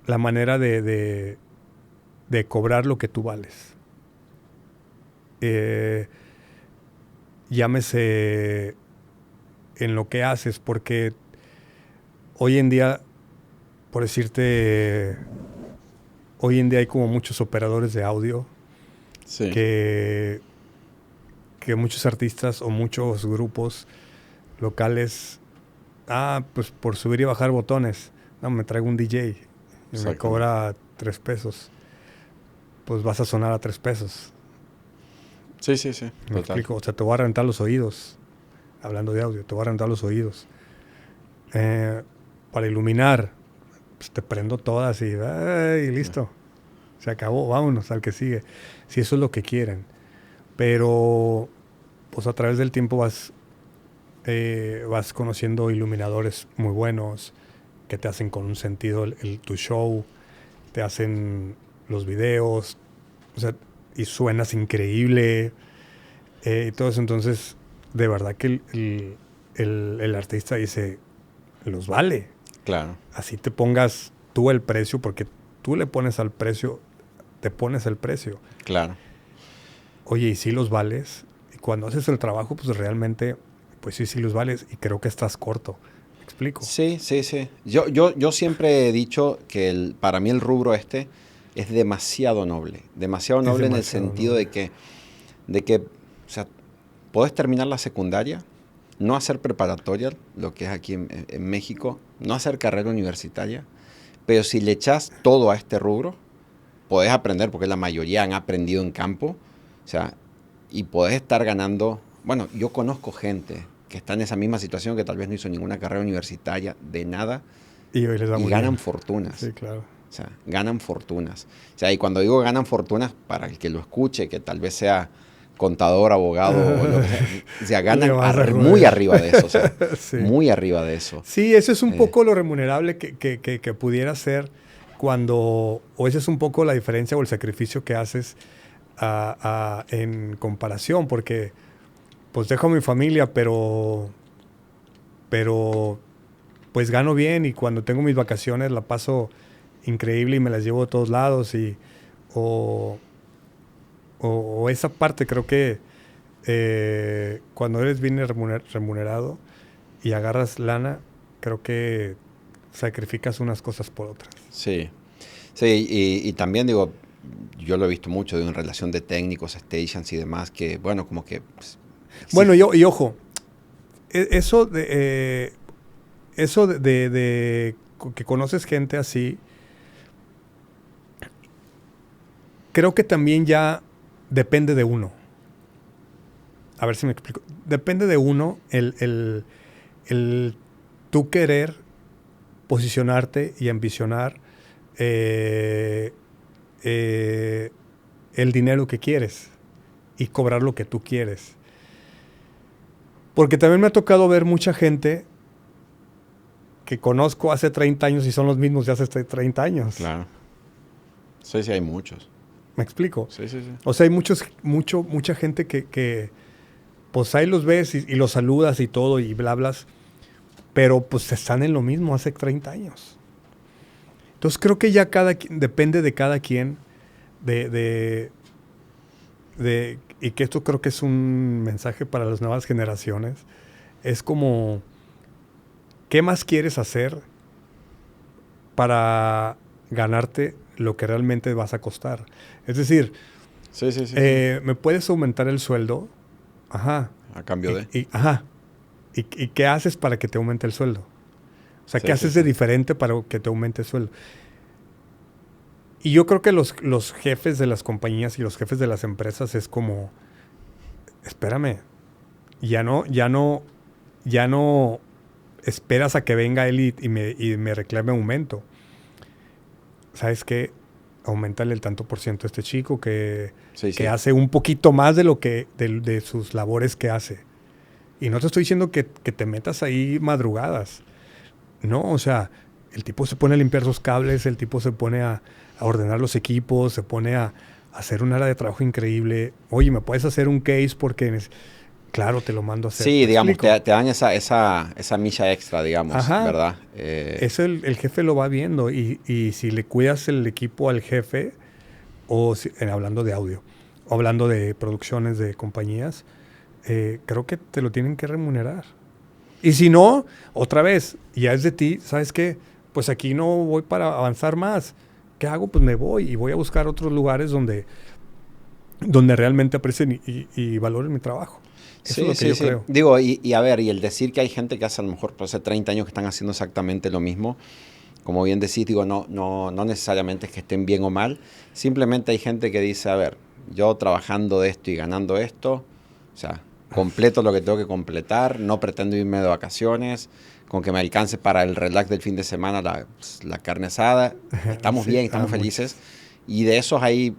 la manera de cobrar lo que tú vales. Eh, Llámese en lo que haces, porque hoy en día, por decirte, hoy en día hay como muchos operadores de audio Sí, que, que muchos artistas o muchos grupos locales, pues por subir y bajar botones, no, me traigo un DJ y me exactamente. cobra 3 pesos, pues vas a sonar a 3 pesos. Sí, sí, sí, Me total. explico, o sea, te voy a rentar los oídos, hablando de audio, te voy a rentar los oídos. Eh, para iluminar, pues te prendo todas y listo. Se acabó, vámonos al que sigue. Si eso es lo que quieren. Pero, pues a través del tiempo vas conociendo iluminadores muy buenos que te hacen con un sentido tu show, te hacen los videos, o sea, y suenas increíble. Y todo eso, entonces, de verdad que el artista dice, los vale. Claro, Así te pongas tú el precio, porque tú le pones al precio, te pones el precio. claro. Oye, y si los vales, y cuando haces el trabajo, pues realmente, pues sí los vales, y creo que estás corto. ¿Me explico? Sí, sí, sí. Yo siempre he dicho que para mí el rubro este es demasiado Es noble en el demasiado sentido noble. de que, o sea, podés terminar la secundaria, no hacer preparatoria, lo que es aquí en México, no hacer carrera universitaria, pero si le echas todo a este rubro, podés aprender, porque la mayoría han aprendido en campo, o sea, y podés estar ganando. Bueno, yo conozco gente que está en esa misma situación, que tal vez no hizo ninguna carrera universitaria, de nada, Y hoy les va y muy bien. ganan fortunas. Sí, claro. O sea, ganan fortunas. O sea, y cuando digo ganan fortunas, para el que lo escuche, que tal vez sea contador, abogado o lo que sea, o sea, Le ganan vas a muy joder. arriba de eso, o sea, Sí. muy arriba de eso. Sí, eso es un Eh, poco lo remunerable que pudiera ser o esa es un poco la diferencia o el sacrificio que haces en comparación, porque pues dejo a mi familia, pero pues gano bien y cuando tengo mis vacaciones la paso increíble y me las llevo a todos lados o, o esa parte creo que cuando eres bien remunerado y agarras lana, creo que sacrificas unas cosas por otras. sí, sí, y también digo, yo lo he visto mucho en relación de técnicos, stations y demás, que bueno, como que pues, Bueno, exige. y ojo, eso que conoces gente así, creo que también ya depende de uno. A ver si me explico. Depende de uno el tú querer posicionarte y ambicionar eh, el dinero que quieres y cobrar lo que tú quieres. Porque también me ha tocado ver mucha gente que conozco hace 30 años y son los mismos de hace 30 años. Claro. Sí, sí, hay muchos. ¿Me explico? Sí, sí, sí. O sea, hay mucha gente que pues ahí los ves y los saludas y todo y bla, blas, pero pues están en lo mismo hace 30 años. Entonces creo que ya depende de cada quien, y que esto creo que es un mensaje para las nuevas generaciones, es como, ¿qué más quieres hacer para ganarte lo que realmente vas a costar? Es decir, Sí, sí, sí, sí. ¿me puedes aumentar el sueldo? Ajá. A cambio de... Ajá. ¿Y qué haces para que te aumente el sueldo? O sea, Sí, ¿qué sí, haces sí. de diferente para que te aumente el sueldo? Y yo creo que los jefes de las compañías y los jefes de las empresas es como, espérame, ya no esperas a que venga él y me reclame aumento. ¿Sabes qué? Aumentale el tanto por ciento a este chico que Sí, sí. hace un poquito más de lo de sus labores que hace. Y no te estoy diciendo que te metas ahí madrugadas. No, o sea, el tipo se pone a limpiar sus cables, el tipo se pone a ordenar los equipos, se pone a hacer un área de trabajo increíble. Oye, ¿me puedes hacer un case? Porque, claro, te lo mando a hacer. Sí, ¿Me digamos, explico? te dan esa milla extra, digamos, Ajá. ¿verdad? Eso el jefe lo va viendo. Y si le cuidas el equipo al jefe, hablando de audio, o hablando de producciones de compañías, creo que te lo tienen que remunerar. Y si no, otra vez, ya es de ti, ¿sabes qué? Pues aquí no voy para avanzar más. ¿Qué hago? Pues me voy y voy a buscar otros lugares donde realmente aprecien y valoren mi trabajo. Eso es Sí, lo que sí, yo sí. creo. Digo, y a ver, y el decir que hay gente que hace a lo mejor por hace 30 años que están haciendo exactamente lo mismo, como bien decís, digo, no necesariamente es que estén bien o mal, simplemente hay gente que dice, a ver, yo trabajando de esto y ganando esto, o sea, completo lo que tengo que completar, no pretendo irme de vacaciones, con que me alcance para el relax del fin de semana la carne asada, estamos Sí, bien, estamos felices, y de esos hay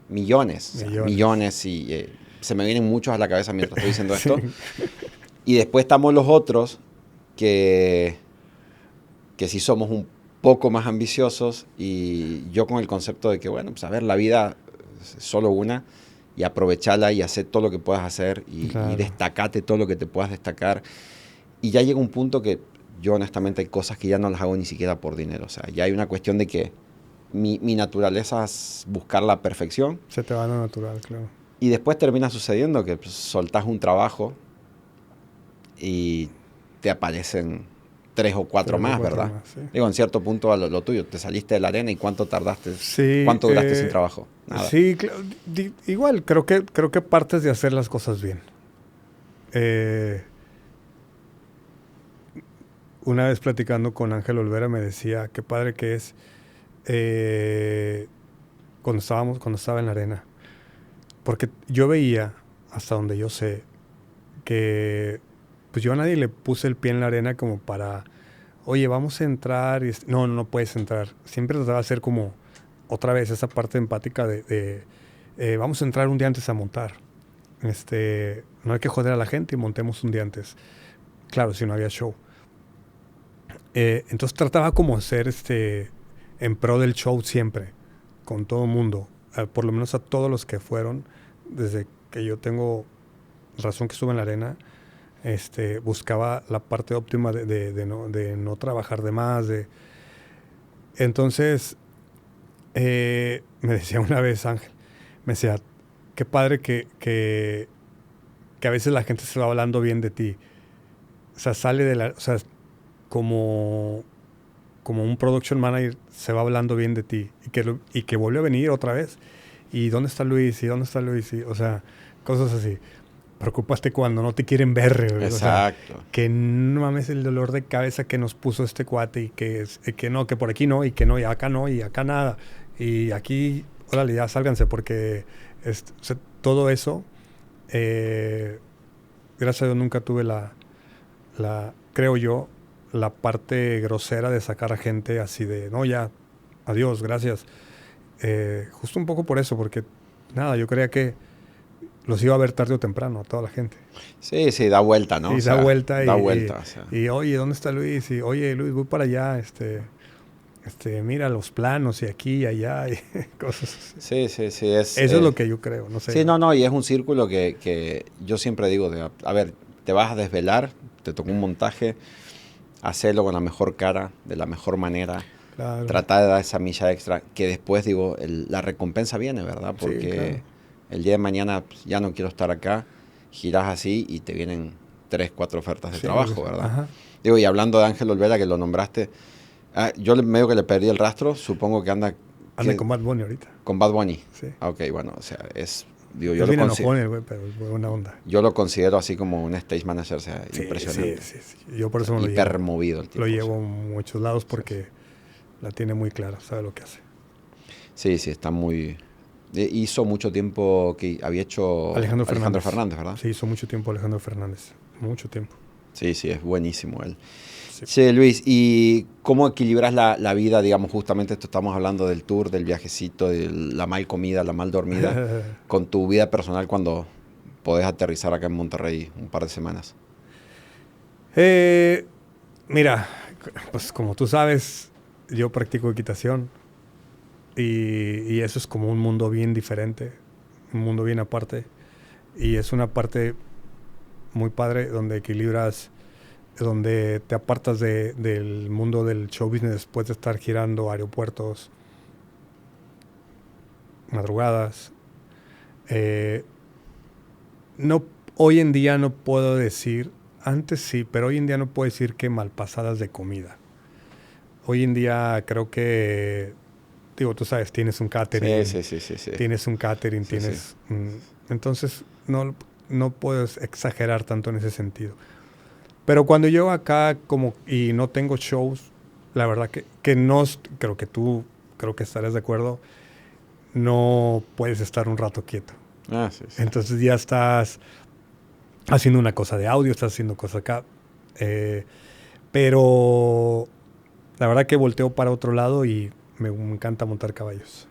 millones, o sea, millones, y se me vienen muchos a la cabeza mientras estoy diciendo Sí. esto, y después estamos los otros que sí somos un poco más ambiciosos, y yo con el concepto de que, bueno, pues a ver, la vida es solo una, y aprovecharla y hacer todo lo que puedas hacer y Claro. destacate todo lo que te puedas destacar. Y ya llega un punto que yo honestamente hay cosas que ya no las hago ni siquiera por dinero. O sea, ya hay una cuestión de que mi naturaleza es buscar la perfección, Se te va a lo natural, claro. y después termina sucediendo que pues, soltás un trabajo y te aparecen 3 o 4 3 o más, 4 ¿verdad? más, sí. Digo, en cierto punto a lo tuyo, te saliste de la arena y ¿cuánto tardaste? Sí, ¿Cuánto duraste sin trabajo? Nada. Sí, igual, creo que partes de hacer las cosas bien. Una vez platicando con Ángel Olvera me decía qué padre que es cuando estaba en la arena. Porque yo veía, hasta donde yo sé, que pues yo a nadie le puse el pie en la arena como para, oye, vamos a entrar. No puedes entrar. Siempre trataba de hacer como, otra vez, esa parte empática de vamos a entrar un día antes a montar. No hay que joder a la gente y montemos un día antes. Claro, si no había show. Entonces trataba como ser en pro del show siempre, con todo el mundo, por lo menos a todos los que fueron, desde que yo tengo razón que estuve en la arena, buscaba la parte óptima de no trabajar de más. Entonces, me decía una vez Ángel, me decía, qué padre que a veces la gente se va hablando bien de ti. O sea, sale de la... O sea, como un production manager se va hablando bien de ti y que vuelve a venir otra vez. ¿Y dónde está Luis? ¿Y dónde está Luis? O sea, cosas así. Preocupaste cuando no te quieren ver. Exacto. O sea, que no mames el dolor de cabeza que nos puso este cuate y que no, que por aquí no, y que no, y acá no, y acá nada. Y aquí, órale, ya sálganse porque o sea, todo eso, gracias a Dios nunca tuve creo yo, la parte grosera de sacar a gente así de, no, ya, adiós, gracias. Justo un poco por eso, porque nada, yo creía que los iba a ver tarde o temprano, a toda la gente. Sí, sí, da vuelta, ¿no? Y O sea, da vuelta da vuelta, o sea. y, oye, ¿dónde está Luis? Y oye, Luis, voy para allá, mira los planos y aquí y allá y cosas así. Sí, sí, sí. Eso es lo que yo creo, no sé. Sí, no, y es un círculo que yo siempre digo, a ver, te vas a desvelar, te tocó un montaje, hacerlo con la mejor cara, de la mejor manera, Claro. tratar de dar esa milla extra, que después, digo, la recompensa viene, ¿verdad? Porque Sí, claro. el día de mañana pues, ya no quiero estar acá, girás así y te vienen 3, 4 ofertas de Sí, trabajo, ¿verdad? Ajá. Digo, y hablando de Ángel Olvera, que lo nombraste, yo medio que le perdí el rastro, supongo que anda Con Bad Bunny ahorita. con Bad Bunny. Sí. Ok, bueno, o sea, digo, Es bien enojón el güey, pero es buena onda. yo lo considero así como un stage manager, o sea, Sí, impresionante. sí. Yo por eso me lo hiper llevo. movido el tipo. Lo llevo a muchos lados porque la tiene muy clara, sabe lo que hace. Sí, está muy... Hizo mucho tiempo que había hecho Alejandro Fernández, ¿verdad? Sí, hizo mucho tiempo Alejandro Fernández. Mucho tiempo. Sí, es buenísimo él. Sí. Sí, Luis, ¿y cómo equilibras la vida, digamos, justamente esto estamos hablando del tour, del viajecito, de la mal comida, la mal dormida, con tu vida personal cuando podés aterrizar acá en Monterrey un par de semanas? Mira, pues como tú sabes, yo practico equitación y eso es como un mundo bien diferente, un mundo bien aparte. Y es una parte muy padre donde equilibras, donde te apartas del mundo del show business después de estar girando aeropuertos, madrugadas. No, hoy en día no puedo decir, antes sí, pero hoy en día no puedo decir que malpasadas de comida. Hoy en día creo que, digo, tú sabes, tienes un catering. Sí. Tienes un catering, Sí, tienes... entonces, no puedes exagerar tanto en ese sentido. Pero cuando yo acá como y no tengo shows, la verdad que no, creo que estarás de acuerdo, no puedes estar un rato quieto. Sí. Entonces ya estás haciendo una cosa de audio, estás haciendo cosas acá. Pero la verdad que volteo para otro lado y me encanta montar caballos.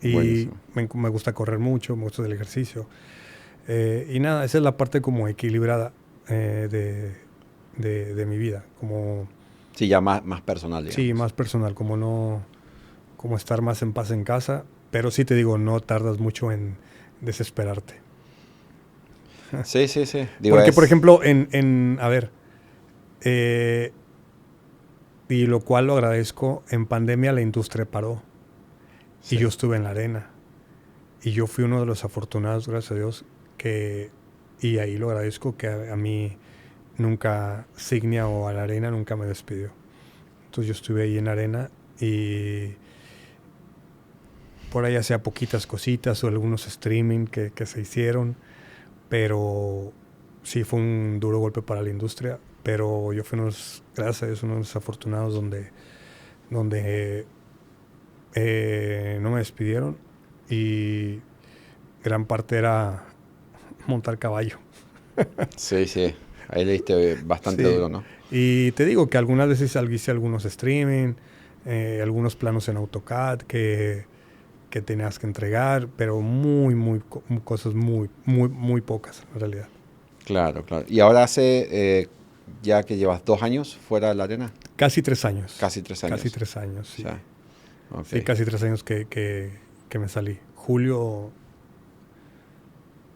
Y me gusta correr mucho, me gusta el ejercicio. Y nada, esa es la parte como equilibrada de mi vida. Como, sí, ya más personal, digamos. Sí, más personal, como estar más en paz en casa. Pero sí te digo, no tardas mucho en desesperarte. Sí. Digo, porque, por ejemplo, y lo cual lo agradezco, en pandemia la industria paró. Sí. Y yo estuve en la arena. Y yo fui uno de los afortunados, gracias a Dios, y ahí lo agradezco, que a mí nunca Signia o a la arena nunca me despidió. Entonces yo estuve ahí en la arena y por ahí hacía poquitas cositas o algunos streaming que se hicieron, pero sí fue un duro golpe para la industria. Pero yo fui gracias a Dios, uno de los afortunados donde no me despidieron y gran parte era montar caballo. Sí, ahí le diste bastante duro, ¿no? Y te digo que algunas veces hice algunos streaming, algunos planos en AutoCAD que tenías que entregar, pero cosas muy pocas en realidad. Claro. Y ahora hace ya que llevas 2 años fuera de la arena. Casi 3 años. Casi 3 años. Casi 3 años, sí. O sea, okay. Sí, casi 3 años que me salí.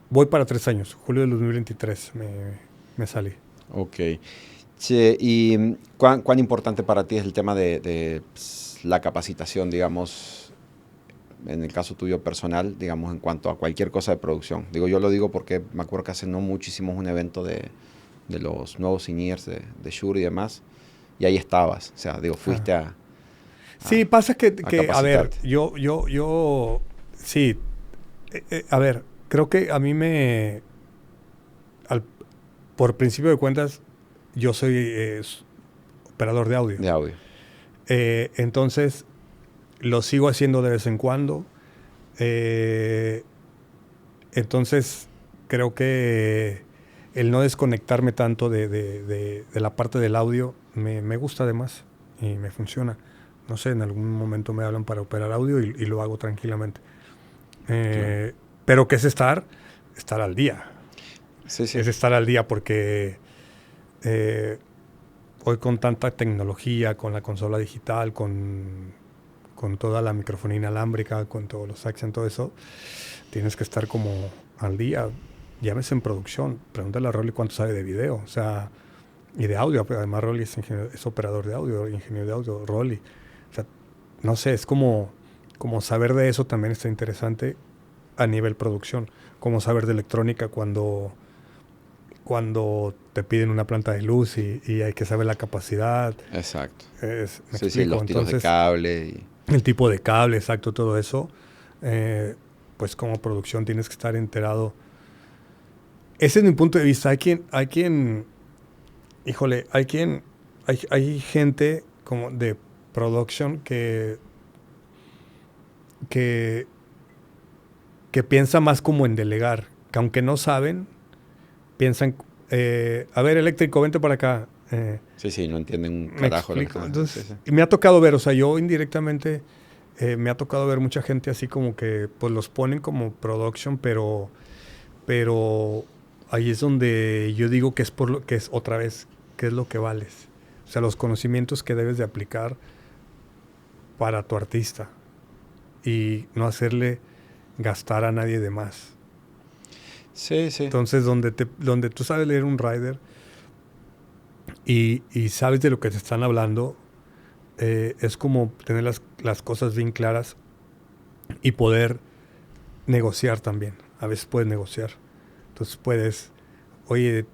Voy para 3 años. Julio del 2023 me salí. Ok. Che, ¿y cuán importante para ti es el tema de la capacitación, digamos, en el caso tuyo personal, digamos, en cuanto a cualquier cosa de producción? Digo, yo lo digo porque me acuerdo que hace no mucho hicimos un evento de los nuevos seniors de Shure y demás, y ahí estabas. O sea, digo, fuiste a sí, pasa que a ver, sí, a ver, creo que a mí por principio de cuentas, yo soy operador de audio. De audio. Entonces, lo sigo haciendo de vez en cuando. Entonces, creo que el no desconectarme tanto de la parte del audio me gusta además y me funciona. no sé, en algún momento me hablan para operar audio y lo hago tranquilamente. Claro. Pero que es estar al día. Sí, sí. Es estar al día porque hoy con tanta tecnología, con la consola digital, con toda la microfonía inalámbrica, con todos los accents, todo eso, tienes que estar como al día. Llámese en producción. Pregúntale a Rolly cuánto sabe de video. O sea, y de audio. Además, Rolly es operador de audio, ingeniero de audio, Rolly. O sea, no sé, es como saber de eso también está interesante a nivel producción. Como saber de electrónica cuando te piden una planta de luz y hay que saber la capacidad. Exacto. ¿Me Sí, explico? sí, los tiros de cable. El tipo de cable, exacto, todo eso. Pues como producción tienes que estar enterado. Ese es mi punto de vista. Híjole, hay gente como de production que piensa más como en delegar, que aunque no saben, piensan, a ver, eléctrico, vente para acá. Sí, sí, no entienden un Me carajo lo que explico. están haciendo. Entonces, Sí, sí. y me ha tocado ver, o sea, yo indirectamente me ha tocado ver mucha gente así como que pues los ponen como production, pero ahí es donde yo digo que es por lo que es otra vez, que es lo que vales. O sea, los conocimientos que debes de aplicar para tu artista y no hacerle gastar a nadie de más. Sí, sí. Entonces, donde tú sabes leer un rider y sabes de lo que te están hablando, es como tener las cosas bien claras y poder negociar también. A veces puedes negociar. Entonces puedes, oye,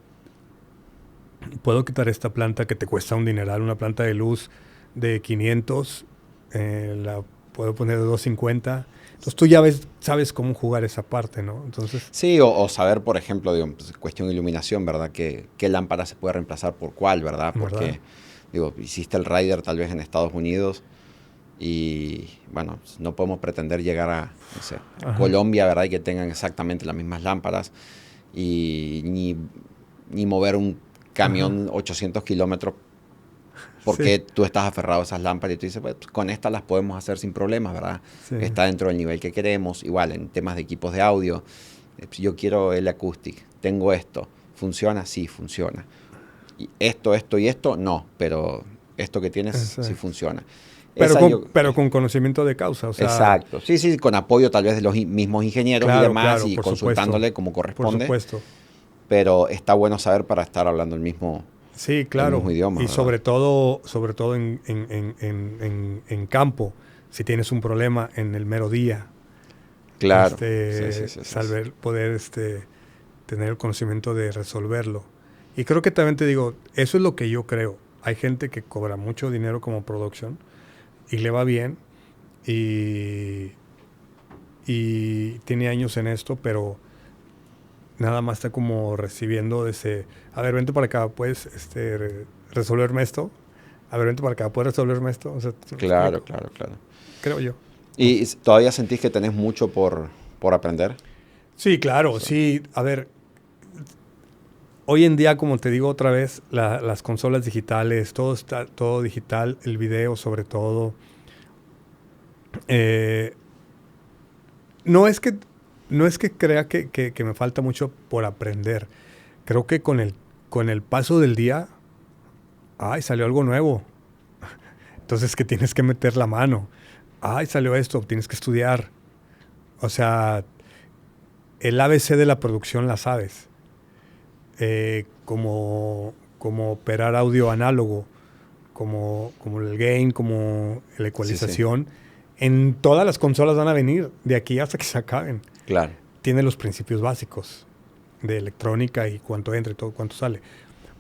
puedo quitar esta planta que te cuesta un dineral, una planta de luz de 500, la puedo poner de 250. Entonces tú ya sabes cómo jugar esa parte, ¿no? Entonces, Sí, o saber, por ejemplo, digo, pues, cuestión de iluminación, ¿verdad? ¿Qué lámpara se puede reemplazar por cuál, ¿verdad? ¿verdad? Porque, digo, hiciste el rider tal vez en Estados Unidos y, bueno, no podemos pretender llegar a, no sé, a Ajá. Colombia, ¿verdad? Y que tengan exactamente las mismas lámparas y ni mover un camión 800 kilómetros porque Sí, tú estás aferrado a esas lámparas y tú dices, pues, con estas las podemos hacer sin problemas, ¿verdad? sí. Está dentro del nivel que queremos. Igual, en temas de equipos de audio, yo quiero el acoustic, tengo esto. ¿Funciona? Sí, funciona. Y esto y esto, no, pero esto que tienes sí Exacto. funciona. Pero Esa con, yo, pero con conocimiento de causa, o sea, exacto. Sí, sí, con apoyo tal vez de los mismos ingenieros y claro, demás claro, y por supuesto, consultándole como por corresponde, supuesto. pero está bueno saber para estar hablando Sí, el mismo claro. idioma, Y ¿verdad? sobre todo en campo, si tienes un problema en el mero día, Claro, sí, sí, sí, sí, sí. poder tener el conocimiento de resolverlo. Y creo que también te digo, eso es lo que yo creo. Hay gente que cobra mucho dinero como production y le va bien y, y tiene años en esto, pero nada más está como recibiendo ese, a ver, vente para acá, ¿puedes resolverme esto? A ver, vente para acá, ¿puedes resolverme esto? O sea, ¿te lo Claro, explico? claro, claro. Creo yo. No ¿Y sé. todavía sentís que tenés mucho por aprender? Sí, O claro, sea, sí. A ver, hoy en día, como te digo otra vez, las consolas digitales, todo está todo digital, el video sobre todo. Eh, no es que no es que crea que me falta mucho por aprender. Creo que con el paso del día, ay, salió algo nuevo. Entonces que tienes que meter la mano. Ay, salió esto, tienes que estudiar. O sea, el ABC de la producción la sabes. Como operar audio análogo, como el gain, como la sí, sí, ecualización. En todas las consolas van a venir, de aquí hasta que se acaben. claro. Tiene los principios básicos de electrónica y cuánto entra y todo, cuánto sale.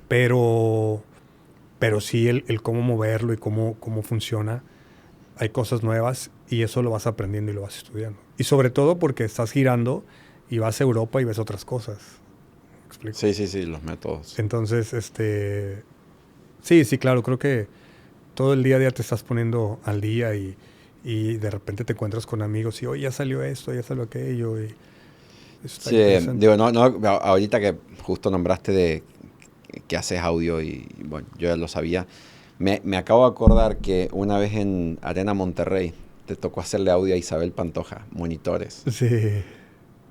Pero, pero sí el cómo moverlo y cómo funciona. Hay cosas nuevas y eso lo vas aprendiendo y lo vas estudiando. Y sobre todo porque estás girando y vas a Europa y ves otras cosas. ¿Me explico? Sí, sí, sí, los métodos. Entonces, sí, claro, creo que todo el día a día te estás poniendo al día y de repente te encuentras con amigos y, oye, ya salió esto, ya salió aquello y eso está Sí, interesante. digo, no, ahorita que justo nombraste de que haces audio y bueno, yo ya lo sabía, Me acabo de acordar que una vez en Arena Monterrey te tocó hacerle audio a Isabel Pantoja, monitores. Sí.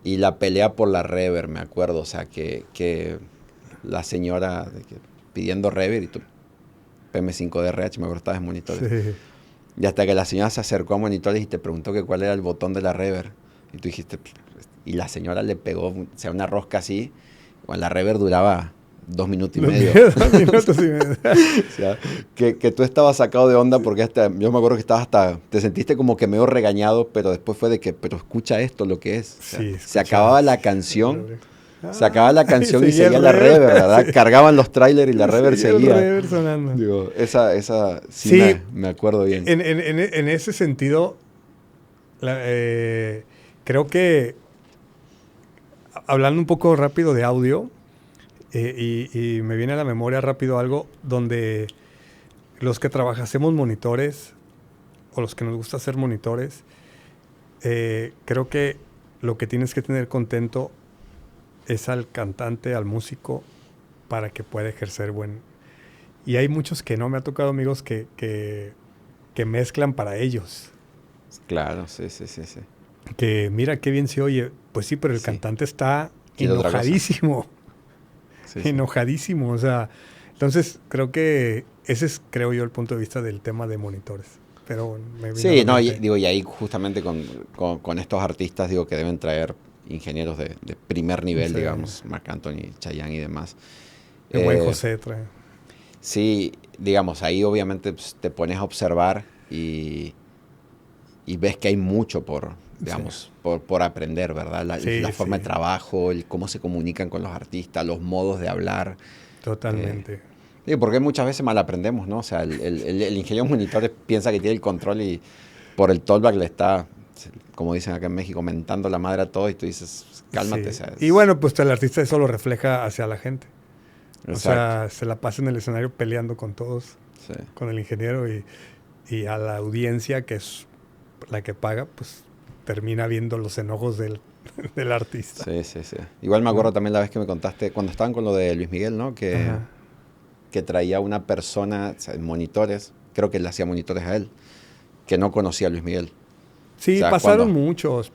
Y la pelea por la reverb, me acuerdo. O sea, que la señora pidiendo reverb y tú, PM5DRH, me acuerdo, estabas en monitores. Sí. Y hasta que la señora se acercó a monitores y te preguntó que cuál era el botón de la reverb. Y tú dijiste, y la señora le pegó, o sea, una rosca así. Bueno, la reverb duraba 2 minutos y medio. 2 minutos y medio. O sea, que tú estabas sacado de onda porque yo me acuerdo que estabas te sentiste como que medio regañado, pero después fue de que, pero escucha esto, lo que es. O sea, Sí, se acababa la canción. Se acababa la y canción y seguía seguía el la reverb, reverb, ¿verdad? sí. Cargaban los trailers y la reverb seguía. El reverb sonando. Digo, esa sí, Sí, me acuerdo bien. en ese sentido, creo que, hablando un poco rápido de audio, y me viene a la memoria rápido algo donde los que hacemos monitores, o los que nos gusta hacer monitores, creo que lo que tienes que tener contento es al cantante, al músico, para que pueda ejercer buen. Y hay muchos que no, me ha tocado amigos que mezclan para ellos. Claro, sí. Que mira qué bien se oye. Pues sí, pero el Sí. cantante está Quiere otra cosa. enojadísimo. Sí. Enojadísimo. O sea, entonces creo que ese es, creo yo, el punto de vista del tema de monitores. Pero me vino a Sí, la no, mente. y ahí justamente con estos artistas, digo, que deben traer ingenieros de primer nivel, Sí. digamos, Marc Anthony, Chayanne y demás. El buen José trae. Sí, digamos, ahí obviamente pues, te pones a observar y ves que hay mucho digamos, por aprender, ¿verdad? La forma de trabajo, cómo se comunican con los artistas, los modos de hablar. Totalmente. Digo, porque muchas veces mal aprendemos, ¿no? O sea, el ingeniero monitor piensa que tiene el control y por el tollback le está, como dicen acá en México, mentando la madre a todo y tú dices, cálmate. Sí. O sea, Y bueno, pues el artista eso lo refleja hacia la gente. exacto. O sea, se la pasa en el escenario peleando con todos, Sí. con el ingeniero y a la audiencia, que es la que paga, pues termina viendo los enojos del artista. Sí. Igual me acuerdo también la vez que me contaste, cuando estaban con lo de Luis Miguel, ¿no? Que traía una persona, o sea, en monitores, creo que le hacía monitores a él, que no conocía a Luis Miguel. Sí, O sea, pasaron muchos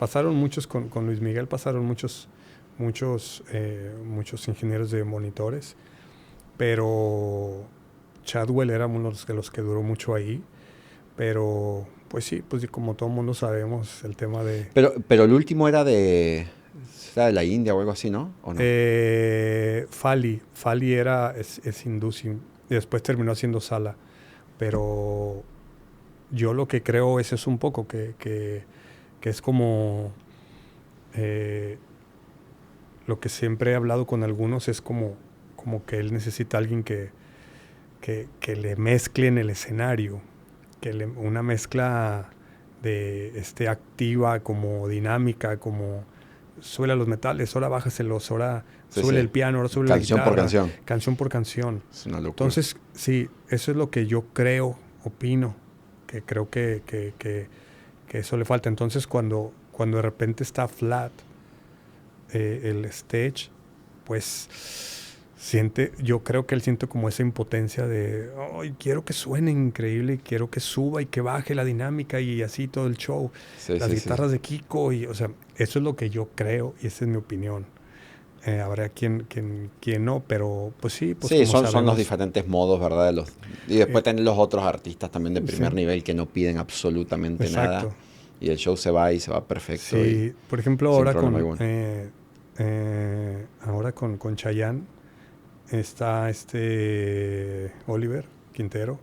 con Luis Miguel, pasaron muchos ingenieros de monitores, pero Chadwell era uno de los que duró mucho ahí, pero pues sí, pues como todo mundo sabemos, el tema de... Pero el último era de la India o algo así, ¿no? ¿O no? Fali es hindú, sí, y después terminó haciendo Sala, pero yo lo que creo es un poco que es como lo que siempre he hablado con algunos, es como que él necesita a alguien que le mezcle en el escenario, una mezcla de activa, como dinámica, como suele los metales, ahora bájaselos, ahora sube el piano, ahora sube la guitarra. Canción por canción. Es una locura. Entonces, sí, eso es lo que yo opino, que creo que eso le falta. Entonces, cuando de repente está flat el stage, pues yo creo que él siente como esa impotencia de, ay, quiero que suene increíble, quiero que suba y que baje la dinámica y así todo el show. Las guitarras de Kiko, y, o sea, eso es lo que yo creo y esa es mi opinión. Habrá quien no, pero pues sí. Pues sí, son los diferentes modos, ¿verdad? Y después tienen los otros artistas también de primer nivel que no piden absolutamente nada. Y el show se va y se va perfecto. Sí, por ejemplo, ahora con Chayanne está Oliver Quintero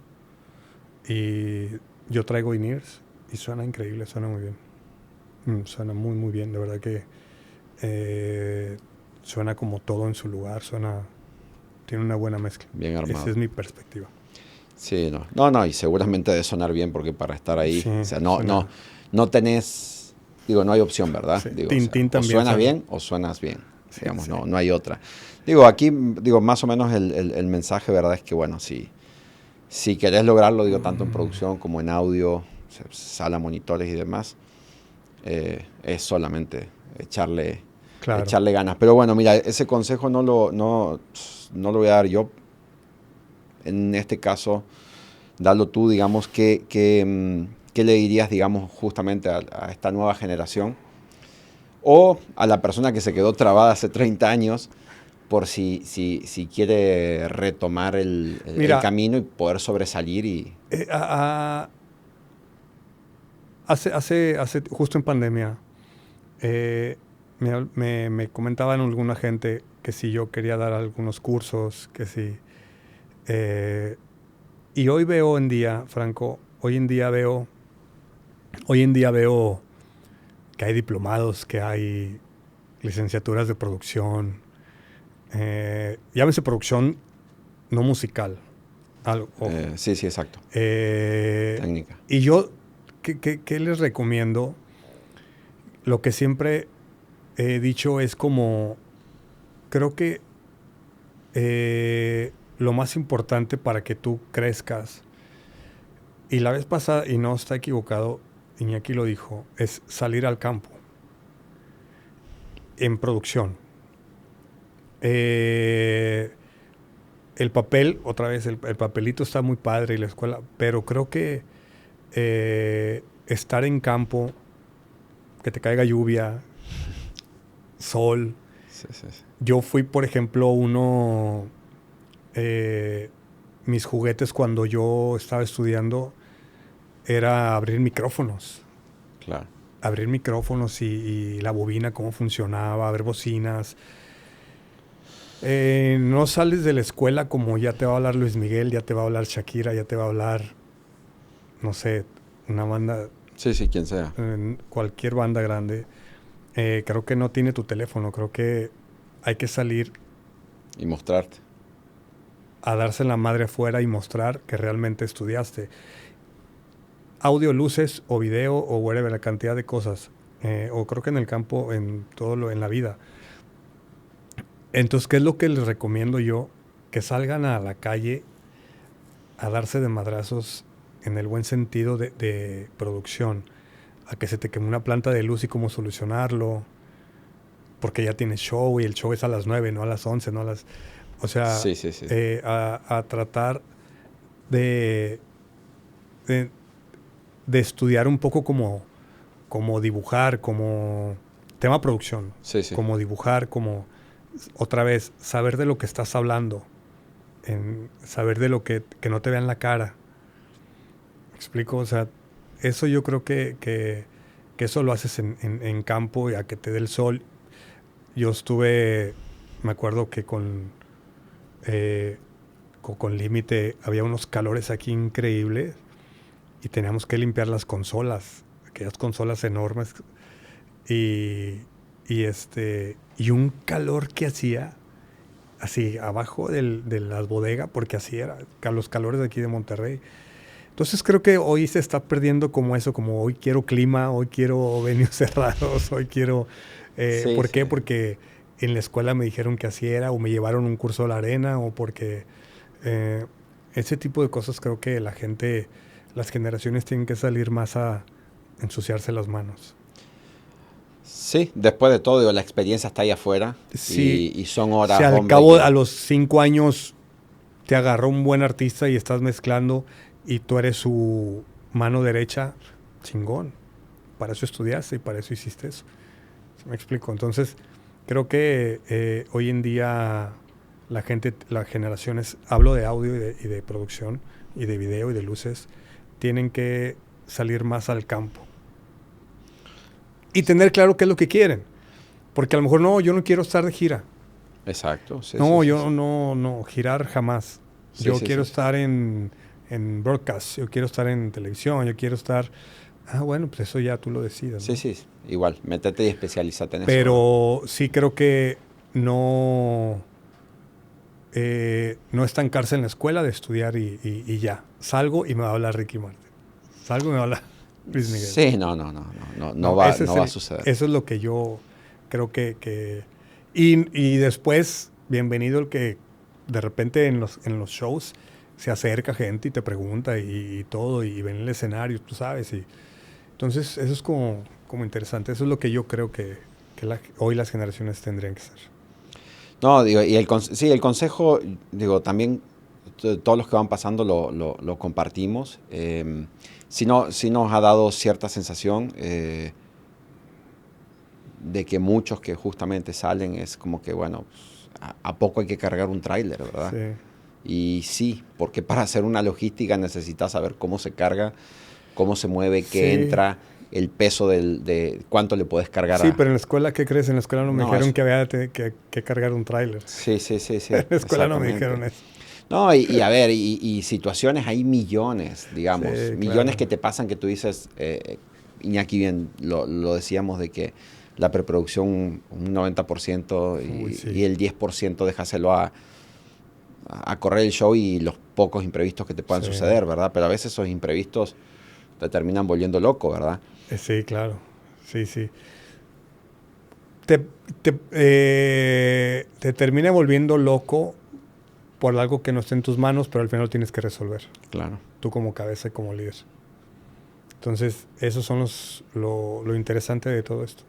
y yo traigo in-ears y suena increíble, suena muy bien. Suena muy, muy bien, de verdad que suena como todo en su lugar, tiene una buena mezcla. Bien armado. Esa es mi perspectiva. Sí, no, y seguramente debe sonar bien porque para estar ahí, sí, o sea, no tenés, digo, no hay opción, ¿verdad? Sí. Digo, Tintín o suenas bien o suenas bien, digamos, no hay otra. Digo, aquí, más o menos el mensaje, ¿verdad? Es que, bueno, si querés lograrlo, digo, tanto en producción como en audio, sala, monitores y demás, es solamente echarle ganas. Pero bueno, mira, ese consejo no lo voy a dar yo. En este caso, Dalo tú, digamos, ¿qué le dirías, digamos, justamente a esta nueva generación? O a la persona que se quedó trabada hace 30 años por si quiere retomar el Mira, camino y poder sobresalir y... eh, a- a- justo en pandemia, eh, me comentaban alguna gente que si yo quería dar algunos cursos, que si... eh, y hoy veo en día, Franco, hoy en día veo que hay diplomados, que hay licenciaturas de producción, llámese producción no musical, ojo. sí, sí, exacto. Eh, Técnica. y yo, ¿qué les recomiendo? Lo que siempre he dicho es como, creo que lo más importante para que tú crezcas, y la vez pasada, y no está equivocado, Iñaki lo dijo, es salir al campo, en producción. Eh, el papel, otra vez, el papelito está muy padre y la escuela, pero creo que estar en campo, que te caiga lluvia, sol. Sí, sí, sí. Yo fui, por ejemplo, mis juguetes cuando yo estaba estudiando era abrir micrófonos. Claro. Abrir micrófonos y la bobina, cómo funcionaba, ver bocinas. No sales de la escuela como ya te va a hablar Luis Miguel, ya te va a hablar Shakira, ya te va a hablar, no sé, una banda, Sí, sí, quien sea. cualquier banda grande. Creo que no tiene tu teléfono, creo que hay que salir Y mostrarte. a darse la madre afuera y mostrar que realmente estudiaste. Audio, luces o video o whatever, la cantidad de cosas. O creo que en el campo, en todo en la vida. Entonces, ¿qué es lo que les recomiendo yo? Que salgan a la calle a darse de madrazos en el buen sentido de producción. A que se te queme una planta de luz y cómo solucionarlo. Porque ya tienes show y el show es a las 9, no a las 11, no a las... O sea, Sí, sí, sí. a tratar de, de, de estudiar un poco como dibujar, como tema producción. Sí, sí. Como dibujar, como otra vez, saber de lo que estás hablando. Saber de lo que no te vean la cara. ¿Me explico? O sea, eso yo creo que eso lo haces en campo y a que te dé el sol. Yo estuve, me acuerdo que con Límite había unos calores aquí increíbles y teníamos que limpiar las consolas, aquellas consolas enormes y un calor que hacía así abajo de la bodega, porque así era, los calores de aquí de Monterrey. Entonces creo que hoy se está perdiendo como eso, como hoy quiero clima, hoy quiero venues cerrados, hoy quiero... Sí, ¿Por sí. qué? Porque en la escuela me dijeron que así era, o me llevaron un curso a la arena, o porque ese tipo de cosas creo que las generaciones tienen que salir más a ensuciarse las manos. Sí, después de todo, digo, la experiencia está ahí afuera Sí, y son si horas, al hombre, cabo que... a los 5 años te agarró un buen artista y estás mezclando y tú eres su mano derecha, chingón. Para eso estudiaste y para eso hiciste eso. ¿Sí me explico? Entonces, creo que hoy en día las generaciones, hablo de audio y de producción y de video y de luces, tienen que salir más al campo. Y tener claro qué es lo que quieren. Porque a lo mejor no, yo no quiero estar de gira. Exacto. Sí, No, sí, sí, yo sí. no, girar jamás. Sí, Yo sí, quiero sí. estar en broadcast, yo quiero estar en televisión, yo quiero estar... Ah, bueno, pues eso ya tú lo decides, Sí, ¿no? sí, igual, métete y especialízate en eso, ¿verdad? Pero sí creo que no estancarse en la escuela de estudiar y ya. Salgo y me va a hablar Ricky Martin. Salgo y me va a hablar Luis Miguel. Sí, no No, va, no va a suceder. eso es lo que yo creo y después, bienvenido el que de repente en los shows se acerca gente y te pregunta y todo, y ven el escenario, tú sabes. Entonces, eso es como interesante. Eso es lo que yo creo que hoy las generaciones tendrían que ser. No, digo, y sí, el consejo, digo, también todos los que van pasando lo compartimos. Sí nos ha dado cierta sensación de que muchos que justamente salen es como que, bueno, a poco hay que cargar un tráiler, ¿verdad? Sí. Y sí, porque para hacer una logística necesitas saber cómo se carga, cómo se mueve, qué entra, el peso de cuánto le puedes cargar. Sí, pero en la escuela, ¿qué crees? En la escuela no me dijeron que había que cargar un tráiler. Sí. En la escuela no me dijeron eso. No, y a ver, y situaciones hay millones, digamos, millones claro. que te pasan que tú dices, Iñaki bien lo decíamos de que la preproducción un 90% y el 10% déjaselo a correr el show y los pocos imprevistos que te puedan suceder, ¿verdad? Pero a veces esos imprevistos te terminan volviendo loco, ¿verdad? Sí, claro. Sí. Te termina volviendo loco por algo que no está en tus manos, pero al final lo tienes que resolver. Claro. Tú como cabeza y como líder. Entonces, esos son lo interesante de todo esto.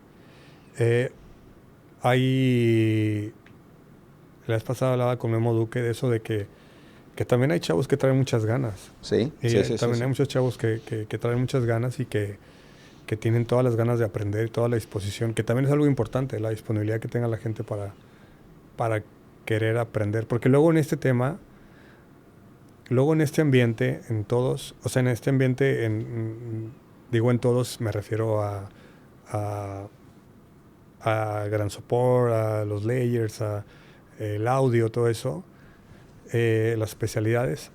La vez pasada hablaba con Memo Duque de eso, de que también hay chavos que traen muchas ganas. Sí. También hay muchos chavos que traen muchas ganas y que tienen todas las ganas de aprender y toda la disposición, que también es algo importante, la disponibilidad que tenga la gente para querer aprender. Porque luego en este tema, en este ambiente, en todos, o sea, en este ambiente, digo en todos, me refiero a Grand Support, a los layers, a el audio, todo eso, las especialidades,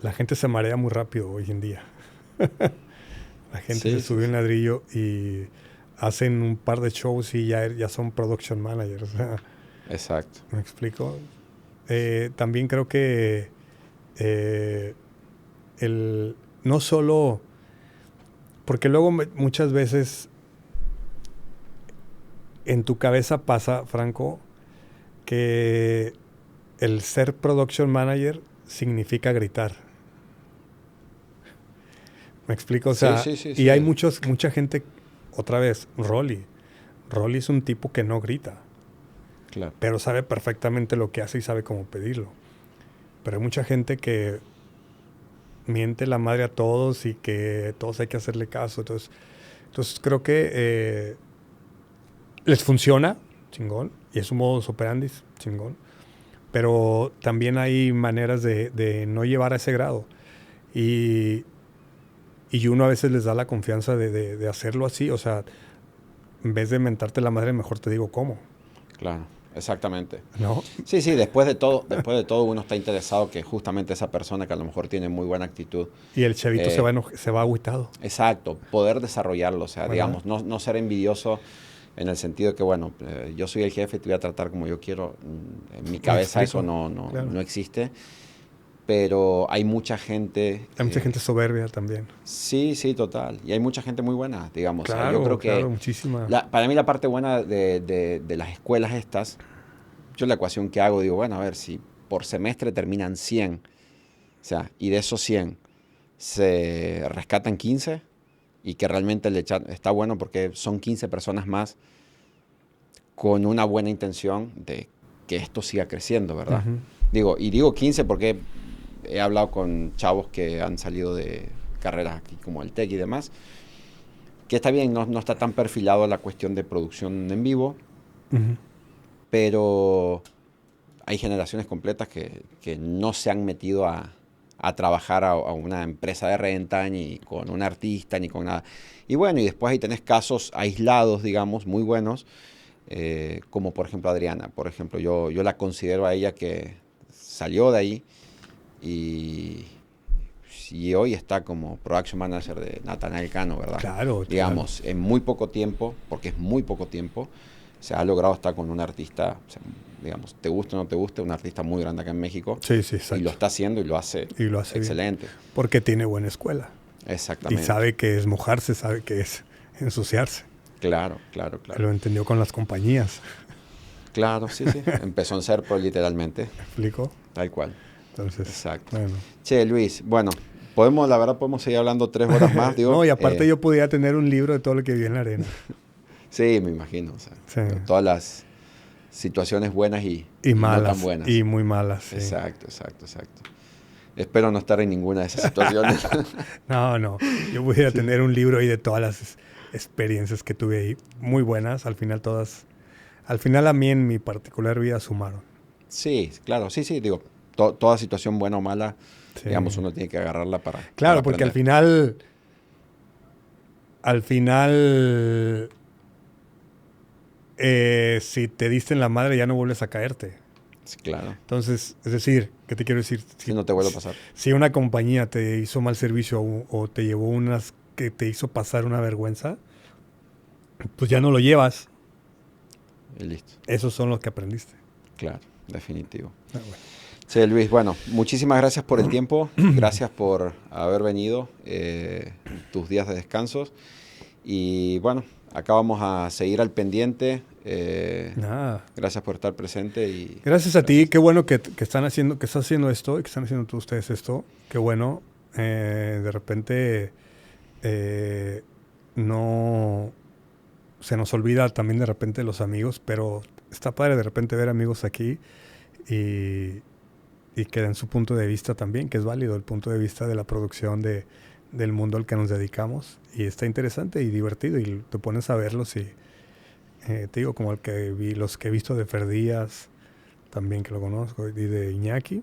la gente se marea muy rápido hoy en día. La gente se sube un ladrillo y hacen un par de shows y ya son production managers. Exacto. ¿Me explico? También creo que no solo... Porque luego muchas veces en tu cabeza pasa, Franco, que el ser production manager significa gritar. ¿Me explico? O sea, y hay mucha gente, otra vez, Rolly es un tipo que no grita. Claro. Pero sabe perfectamente lo que hace y sabe cómo pedirlo. Pero hay mucha gente que miente la madre a todos y que todos hay que hacerle caso. Entonces creo que les funciona, chingón, y es un modus operandi, chingón. Pero también hay maneras de no llevar a ese grado. Y uno a veces les da la confianza de hacerlo así. O sea, en vez de mentarte la madre, mejor te digo cómo. Claro, exactamente. ¿No? Sí, después de todo uno está interesado que justamente esa persona que a lo mejor tiene muy buena actitud. Y el chavito se va agüitado. Exacto, poder desarrollarlo. O sea, ¿verdad? digamos, no ser envidioso en el sentido de que, bueno, yo soy el jefe y te voy a tratar como yo quiero. En mi cabeza eso no existe. Pero hay mucha gente... Hay mucha gente soberbia también. Sí, total. Y hay mucha gente muy buena, digamos. Claro, o sea, yo creo que muchísima. Para mí la parte buena de las escuelas estas, yo la ecuación que hago, digo, bueno, a ver, si por semestre terminan 100, o sea, y de esos 100 se rescatan 15, y que realmente está bueno porque son 15 personas más con una buena intención de que esto siga creciendo, ¿verdad? Uh-huh. Digo 15 porque he hablado con chavos que han salido de carreras aquí como el TEC y demás, que está bien, no está tan perfilado la cuestión de producción en vivo, uh-huh, pero hay generaciones completas que no se han metido a trabajar a una empresa de renta, ni con un artista, ni con nada. Y bueno, y después ahí tenés casos aislados, digamos, muy buenos, como por ejemplo Adriana. Por ejemplo, yo la considero a ella que salió de ahí y hoy está como production manager de Natanael Cano, ¿verdad? Claro. Digamos, en muy poco tiempo, porque es muy poco tiempo, se ha logrado estar con un artista, o sea, digamos, te guste o no te guste, un artista muy grande acá en México. Sí, exacto. Y lo está haciendo y lo hace excelente. Bien, porque tiene buena escuela. Exactamente. Y sabe que es mojarse, sabe que es ensuciarse. Claro. Lo entendió con las compañías. Claro, sí. Empezó en Serpro literalmente. ¿Me explico? Tal cual. Entonces, exacto. Bueno. Che, Luis, bueno, la verdad podemos seguir hablando 3 horas más. Digo, no, y aparte yo podía tener un libro de todo lo que vi en la arena. Sí, me imagino. O sea, sí. Todas situaciones buenas y malas, no tan buenas. Y muy malas. Sí. Exacto. Espero no estar en ninguna de esas situaciones. No. Yo voy a tener un libro ahí de todas las experiencias que tuve ahí, muy buenas. Al final a mí en mi particular vida sumaron. Sí, claro, sí, digo, toda situación buena o mala, Sí. digamos, uno tiene que agarrarla para Claro, para porque aprender. al final, si te diste en la madre ya no vuelves a caerte. Sí, claro. Entonces, es decir, ¿qué te quiero decir? Si no te vuelve a pasar. Si una compañía te hizo mal servicio o te llevó unas que te hizo pasar una vergüenza, pues ya no lo llevas. Y listo. Esos son los que aprendiste. Claro, definitivo. Bueno. Sí, Luis, bueno, muchísimas gracias por el tiempo, gracias por haber venido, tus días de descanso. Y bueno, acá vamos a seguir al pendiente. Gracias por estar presente. Gracias a ti, qué bueno que estás haciendo esto y que están haciendo ustedes esto. Qué bueno. De repente no se nos olvida también de repente los amigos, pero está padre de repente ver amigos aquí y que den su punto de vista también, que es válido el punto de vista de la producción del mundo al que nos dedicamos. Y está interesante y divertido y te pones a verlos y te digo, como los que he visto de Fer Díaz, también que lo conozco, y de Iñaki,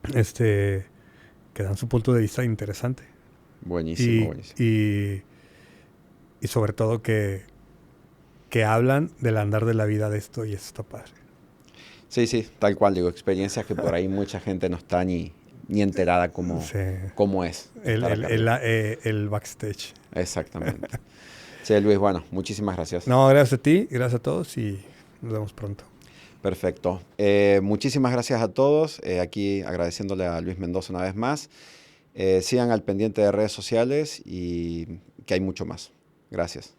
que dan su punto de vista interesante. Buenísimo. Y sobre todo que hablan del andar de la vida de esto y eso está padre. Sí, tal cual, digo, experiencias que por ahí mucha gente no está ni enterada cómo es. El backstage. Exactamente. Sí, Luis, bueno, muchísimas gracias. No, gracias a ti, gracias a todos y nos vemos pronto. Perfecto. Muchísimas gracias a todos. Aquí agradeciéndole a Luis Mendoza una vez más. Sigan al pendiente de redes sociales y que hay mucho más. Gracias.